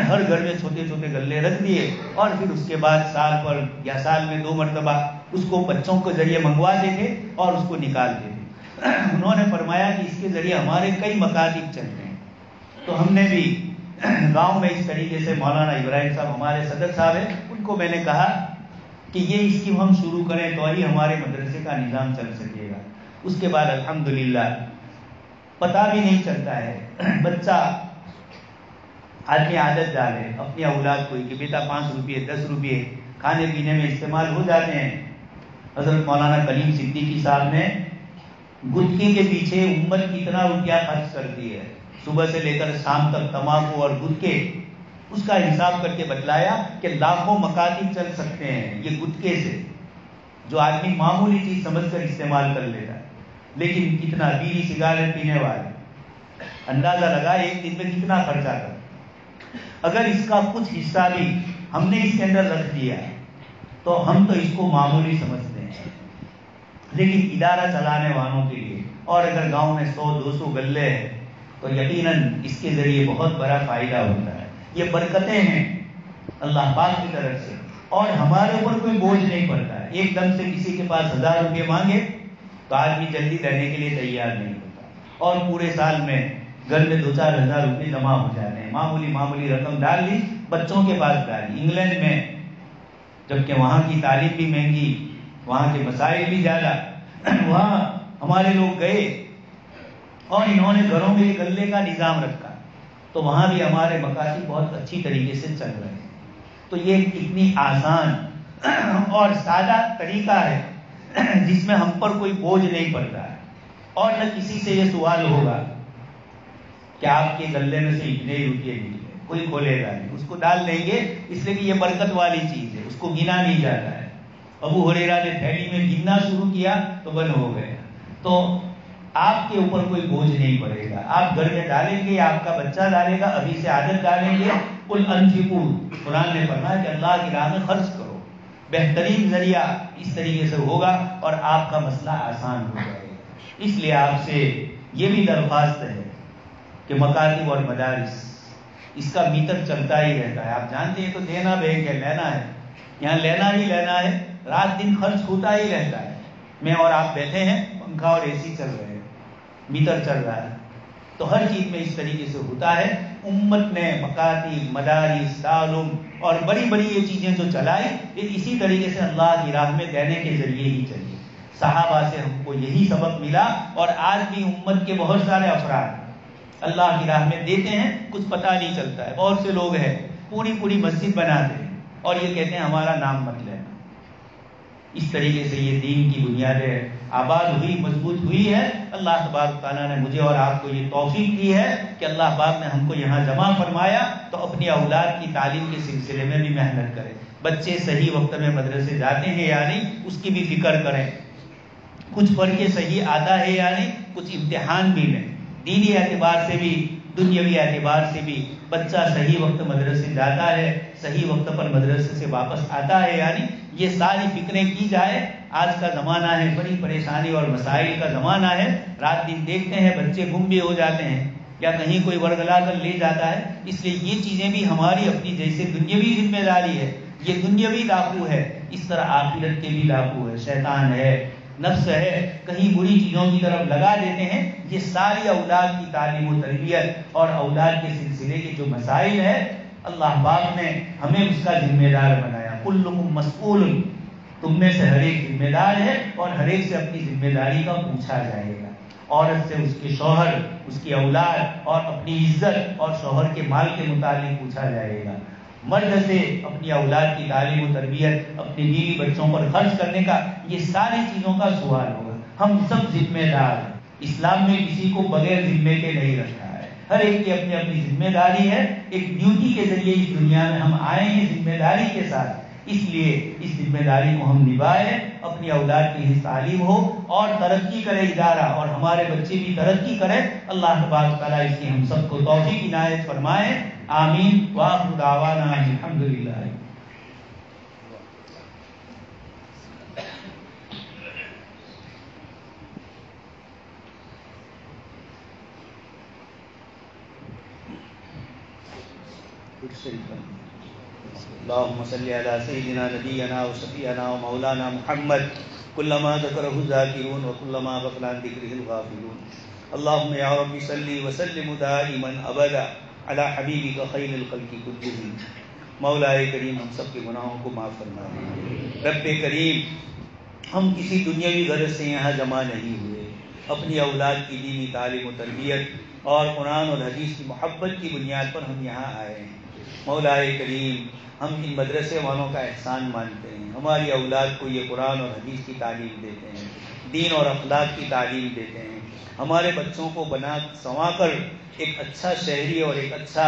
ہر گھر میں چھوٹے چھوٹے غلے رکھ دیے اور پھر اس کے بعد سال پر یا سال میں 2 مرتبہ اس کو بچوں کے ذریعے منگواتے تھے اور اس کو نکالتے تھے. انہوں نے فرمایا کہ اس کے ذریعے ہمارے کئی مکاتب چلتے ہیں. تو ہم نے بھی گاؤں میں اس طریقے سے مولانا ابراہیم صاحب ہمارے صدر صاحب ہیں، ان کو میں نے کہا کہ یہ اسکیم ہم شروع کریں تو ہی ہمارے مدرسے کا نظام چل سکے گا. اس کے بعد الحمدللہ پتہ بھی نہیں چلتا ہے. بچہ آدمی عادت ڈالے اپنی اولاد کو کہ بیٹا 5 روپے 10 روپے کھانے پینے میں استعمال ہو جاتے ہیں. حضرت مولانا کلیم صدیقی صاحب نے گٹکے کے پیچھے امت کتنا روپیہ خرچ کرتی ہے، صبح سے لے کر شام تک تمباکو اور گٹکے، اس کا حساب کر کے بتلایا کہ لاکھوں مکاتب چل سکتے ہیں یہ گٹکے سے، جو آدمی معمولی چیز سمجھ کر استعمال کر لیتا ہے. لیکن کتنا بیڑی سگریٹ پینے والے، اندازہ لگا ایک دن میں کتنا خرچہ کرتے. اگر اس کا کچھ حصہ بھی ہم نے اس کے اندر رکھ دیا تو ہم تو اس کو معمولی سمجھتے ہیں، لیکن ادارہ چلانے والوں کے لیے، اور اگر گاؤں میں 100-200 غلے ہیں تو یقیناً اس کے ذریعے بہت بڑا فائدہ ہوتا ہے. یہ برکتیں ہیں اللہ پاک کی طرف سے، اور ہمارے اوپر کوئی بوجھ نہیں پڑتا ہے. ایک دم سے کسی کے پاس 1000 روپے مانگے تو آدمی جلدی دینے کے لیے تیار نہیں ہوتا، اور پورے سال میں گھر میں 2-4 ہزار روپے جمع ہو جاتے ہیں. معمولی رقم ڈال لی، بچوں کے پاس ڈالی. انگلینڈ میں جبکہ وہاں کی تعلیم بھی مہنگی، وہاں کے مسائل بھی زیادہ، وہاں ہمارے لوگ گئے اور انہوں نے گھروں میں غلے کا نظام رکھا، تو وہاں بھی ہمارے مکاتب بہت اچھی طریقے سے چل رہے ہیں. تو یہ اتنی آسان اور سادہ طریقہ ہے جس میں ہم پر کوئی بوجھ نہیں پڑتا ہے، اور نہ کسی سے یہ سوال ہوگا کہ آپ کے غلے میں سے اتنے ہی روپیے نکلے، کوئی کھولے گا نہیں، اس کو ڈال دیں گے، اس لیے کہ یہ برکت والی چیز ہے، اس کو گنا نہیں جاتا ہے. ابو ہریرہ نے تھیلی میں گننا شروع کیا تو بند ہو گیا. تو آپ کے اوپر کوئی بوجھ نہیں پڑے گا، آپ گھر میں ڈالیں گے، آپ کا بچہ ڈالے گا، ابھی سے عادت ڈالیں گے. قل انفقوا، قرآن نے فرمایا کہ اللہ کی راہ میں خرچ کرو. بہترین ذریعہ اس طریقے سے ہوگا اور آپ کا مسئلہ آسان ہو جائے گا. اس لیے آپ سے یہ بھی درخواست ہے کہ مکاتب اور مدارس اس کا میٹر چلتا ہی رہتا ہے. آپ جانتے ہیں تو دینا بینک ہے، لینا ہے، یہاں لینا ہی لینا ہے، رات دن خرچ ہوتا ہی رہتا ہے. میں اور آپ بیٹھے ہیں، پنکھا اور اے سی چل رہے ہیں، میٹر چل رہا ہے، تو ہر چیز میں اس طریقے سے ہوتا ہے. امت نے مکاتب، مدارس، دارالعلوم اور بڑی بڑی یہ چیزیں جو چلائی، یہ اسی طریقے سے اللہ کی راہ میں دینے کے ذریعے ہی چلی. صحابہ سے ہم کو یہی سبق ملا، اور آج بھی امت کے بہت سارے افراد اللہ کی راہ میں دیتے ہیں، کچھ پتہ نہیں چلتا ہے. بہت سے لوگ ہیں پوری پوری مسجد بناتے ہیں اور یہ کہتے ہیں ہمارا نام مت لینا. اس طریقے سے یہ دین کی بنیادیں آباد ہوئی، مضبوط ہوئی ہے. اللہ تبارک تعالیٰ نے مجھے اور آپ کو یہ توفیق دی ہے کہ اللہ پاک نے ہم کو یہاں جمع فرمایا، تو اپنی اولاد کی تعلیم کے سلسلے میں بھی محنت کریں. بچے صحیح وقت میں مدرسے جاتے ہیں یا نہیں، اس کی بھی فکر کریں. کچھ پڑھ کے صحیح آتا ہے یا نہیں، کچھ امتحان بھی لیں. دینی اعتبار سے بھی، دنیاوی اعتبار سے بھی بچہ صحیح وقت مدرسے جاتا ہے، صحیح وقت پر مدرسے سے واپس آتا ہے یعنی یہ ساری فکریں کی جائے. آج کا زمانہ ہے بڑی پریشانی اور مسائل کا زمانہ ہے. رات دن دیکھتے ہیں بچے گم بھی ہو جاتے ہیں یا کہیں کوئی ورگلا کر لے جاتا ہے. اس لیے یہ چیزیں بھی ہماری اپنی جیسے دنیاوی ذمہ داری ہے، یہ دنیاوی ڈاکو ہے، اس طرح آخرت کے بھی ڈاکو ہے. شیطان ہے، نفس ہے، کہیں بری چیزوں کی طرف لگا دیتے ہیں. یہ ساری اولاد کی تعلیم و تربیت اور اولاد کے سلسلے کے جو مسائل ہے، اللہ پاک نے ہمیں اس کا ذمہ دار بنایا. کلکم مسئول، تم میں سے ہر ایک ذمہ دار ہے اور ہر ایک سے اپنی ذمہ داری کا پوچھا جائے گا. عورت سے اس کے شوہر، اس کی اولاد اور اپنی عزت اور شوہر کے مال کے متعلق پوچھا جائے گا. مرد سے اپنی اولاد کی تعلیم و تربیت، اپنی بیوی بچوں پر خرچ کرنے کا، یہ ساری چیزوں کا سوال ہوگا. ہم سب ذمہ دار ہیں. اسلام میں کسی کو بغیر ذمے کے نہیں رکھا ہے. ہر ایک کی اپنی اپنی ذمہ داری ہے. ایک ڈیوٹی کے ذریعے اس دنیا میں ہم آئے ہیں ذمہ داری کے ساتھ، اس لیے اس ذمہ داری کو ہم نبھائیں. اپنی اولاد کی تعلیم ہو اور ترقی کرے ادارہ، اور ہمارے بچے بھی ترقی کریں. اللہ تبارک تعالیٰ اس کی ہم سب کو توفیق عنایت فرمائے. آمین. وآخر دعوانا الحمدللہ. اللهم صل على سيدنا نبينا وشفيعنا ومولانا محمد كلما ذكره الذاكرون وكلما غفل عن ذكره الغافلون. اللهم يا رب صل وسلم دائما ابدا على حبيبك خير الخلق كلهم. مولا کریم ہم سب کے گناہوں کو معاف فرما دے. رب کریم ہم کسی دنیاوی غرض سے یہاں جمع نہیں ہوئے، اپنی اولاد کی دینی تعلیم و تربیت اور قرآن اور حدیث کی محبت کی بنیاد پر ہم یہاں آئے ہیں. مولا کریم ہم ان مدرسے والوں کا احسان مانتے ہیں. ہماری اولاد کو یہ قرآن اور حدیث کی تعلیم دیتے ہیں، دین اور اخلاق کی تعلیم دیتے ہیں. ہمارے بچوں کو بنا سنوا کر ایک اچھا شہری اور ایک اچھا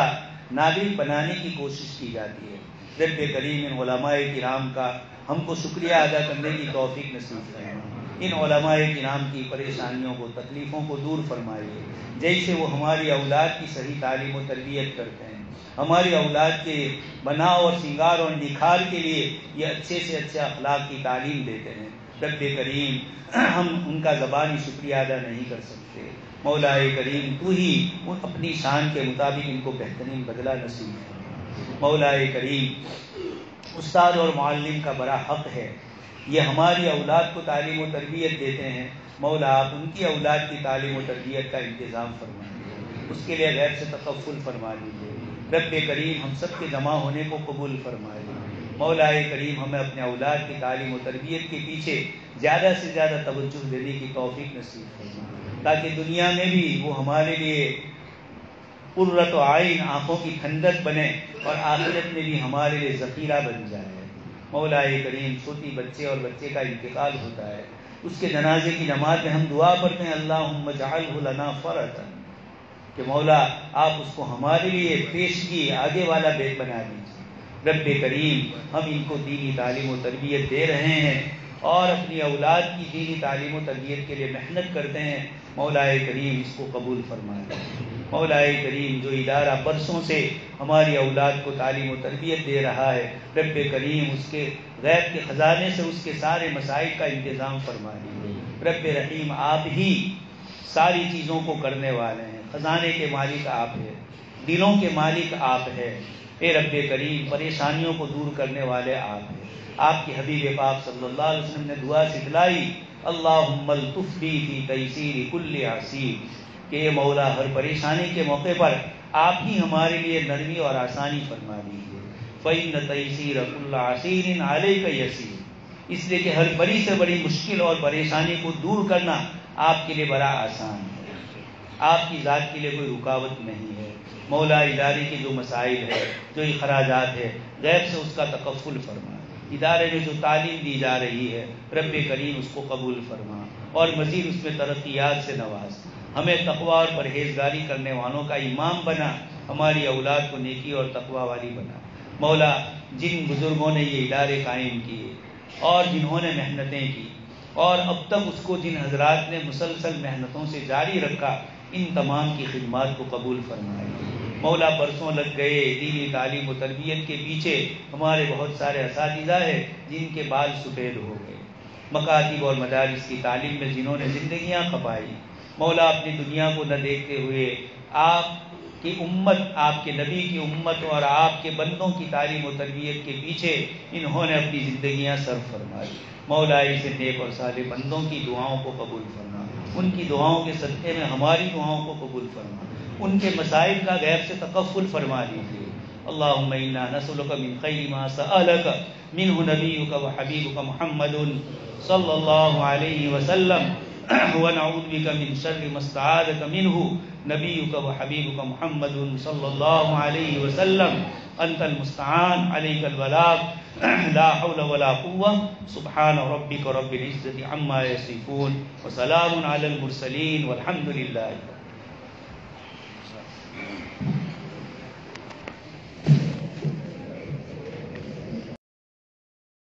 ناگرک بنانے کی کوشش کی جاتی ہے. رب کریم ان علماء کرام کا ہم کو شکریہ ادا کرنے کی توفیق نصیب فرمائے. ان علماء کرام کی پریشانیوں کو، تکلیفوں کو دور فرمائیے. جیسے وہ ہماری اولاد کی صحیح تعلیم و تربیت کرتے ہیں، ہماری اولاد کے بناؤ اور سنگار اور نکھار کے لیے یہ اچھے سے اچھے اخلاق کی تعلیم دیتے ہیں. رب کریم ہم ان کا زبانی شکریہ ادا نہیں کر سکتے. مولا کریم تو ہی اپنی شان کے مطابق ان کو بہترین بدلہ نصیب ہے. مولا کریم استاد اور معلم کا بڑا حق ہے، یہ ہماری اولاد کو تعلیم و تربیت دیتے ہیں. مولا آپ ان کی اولاد کی تعلیم و تربیت کا انتظام فرمائیے، اس کے لیے غیر سے تکفل فرما دیجیے. رب کریم ہم سب کے جمع ہونے کو قبول فرمائے. مولا کریم ہمیں اپنے اولاد کی تعلیم و تربیت کے پیچھے زیادہ سے زیادہ توجہ دینے کی توفیق نصیب فرمائے، تاکہ دنیا میں بھی وہ ہمارے لیے قرۃ عین، آنکھوں کی ٹھنڈک بنے، اور آخرت میں بھی ہمارے لیے ذخیرہ بن جائے. مولا کریم چھوٹی بچے اور بچے کا انتقال ہوتا ہے، اس کے جنازے کی نماز میں ہم دعا پڑھتے ہیں اللہم اجعلہ لنا فرطا، کہ مولا آپ اس کو ہمارے لیے پیشگی آگے والا بیت بنا دیجیے. رب کریم ہم ان کو دینی تعلیم و تربیت دے رہے ہیں اور اپنی اولاد کی دینی تعلیم و تربیت کے لیے محنت کرتے ہیں. مولا کریم اس کو قبول فرمائے. مولا کریم جو ادارہ برسوں سے ہماری اولاد کو تعلیم و تربیت دے رہا ہے، رب کریم اس کے غیب کے خزانے سے اس کے سارے مسائل کا انتظام فرما دیجیے. رب رحیم آپ ہی ساری چیزوں کو کرنے والے ہیں، خزانے کے مالک آپ ہیں، دلوں کے مالک آپ ہیں۔ اے رب کریم، پریشانیوں کو دور کرنے والے آپ ہیں۔ آپ کے حبیب پاک صلی اللہ علیہ وسلم نے دعا سکھلائی، اللہم الطف بی فی تیسیر کل عسیر، کہ اے مولا ہر پریشانی کے موقع پر آپ ہی ہمارے لیے نرمی اور آسانی فرما دیجیے۔ فإن تیسیر کل عسیر علیک یسیر، اس لیے کہ ہر بڑی سے بڑی مشکل اور پریشانی کو دور کرنا آپ کے لیے بڑا آسان ہے، آپ کی ذات کے لیے کوئی رکاوٹ نہیں ہے۔ مولا ادارے کے جو مسائل ہے، جو اخراجات ہے، غیب سے اس کا تکفل فرما، ادارے میں جو تعلیم دی جا رہی ہے رب کریم اس کو قبول فرما، اور مزید اس میں ترقیات سے نواز، ہمیں تقوی اور پرہیزگاری کرنے والوں کا امام بنا، ہماری اولاد کو نیکی اور تقوی والی بنا۔ مولا جن بزرگوں نے یہ ادارے قائم کیے اور جنہوں نے محنتیں کی، اور اب تک اس کو جن حضرات نے مسلسل محنتوں سے جاری رکھا، ان تمام کی خدمات کو قبول فرمائے۔ مولا برسوں لگ گئے دینی تعلیم و تربیت کے پیچھے، ہمارے بہت سارے اساتذہ ہیں جن کے بال سفید ہو گئے، مکاتب اور مدارس کی تعلیم میں جنہوں نے زندگیاں کھپائی۔ مولا اپنی دنیا کو نہ دیکھتے ہوئے آپ کی امت، آپ کے نبی کی امت اور آپ کے بندوں کی تعلیم و تربیت کے پیچھے انہوں نے اپنی زندگیاں صرف فرمائی۔ مولا ایسے نیک اور صالح بندوں کی دعاؤں کو قبول فرما، ان کی دعاؤں کے صدقے میں ہماری دعاؤں کو قبول فرما، ان کے مسائل کا غیب سے تکفل فرما دیجیے۔ اللہم انا نسألک من خیر ما سألک منہ نبیک و حبیبک محمد صلی اللہ علیہ وسلم، ونعوذ بک من شر ما استعاذک منہ نبیک و حبیبک محمد صلی اللہ علیہ وسلم، انت المستعان علیک البلاغ، لا حول ولا قوة، سبحان ربک رب العزة عما یصفون، وسلام علی المرسلین والحمد للہ۔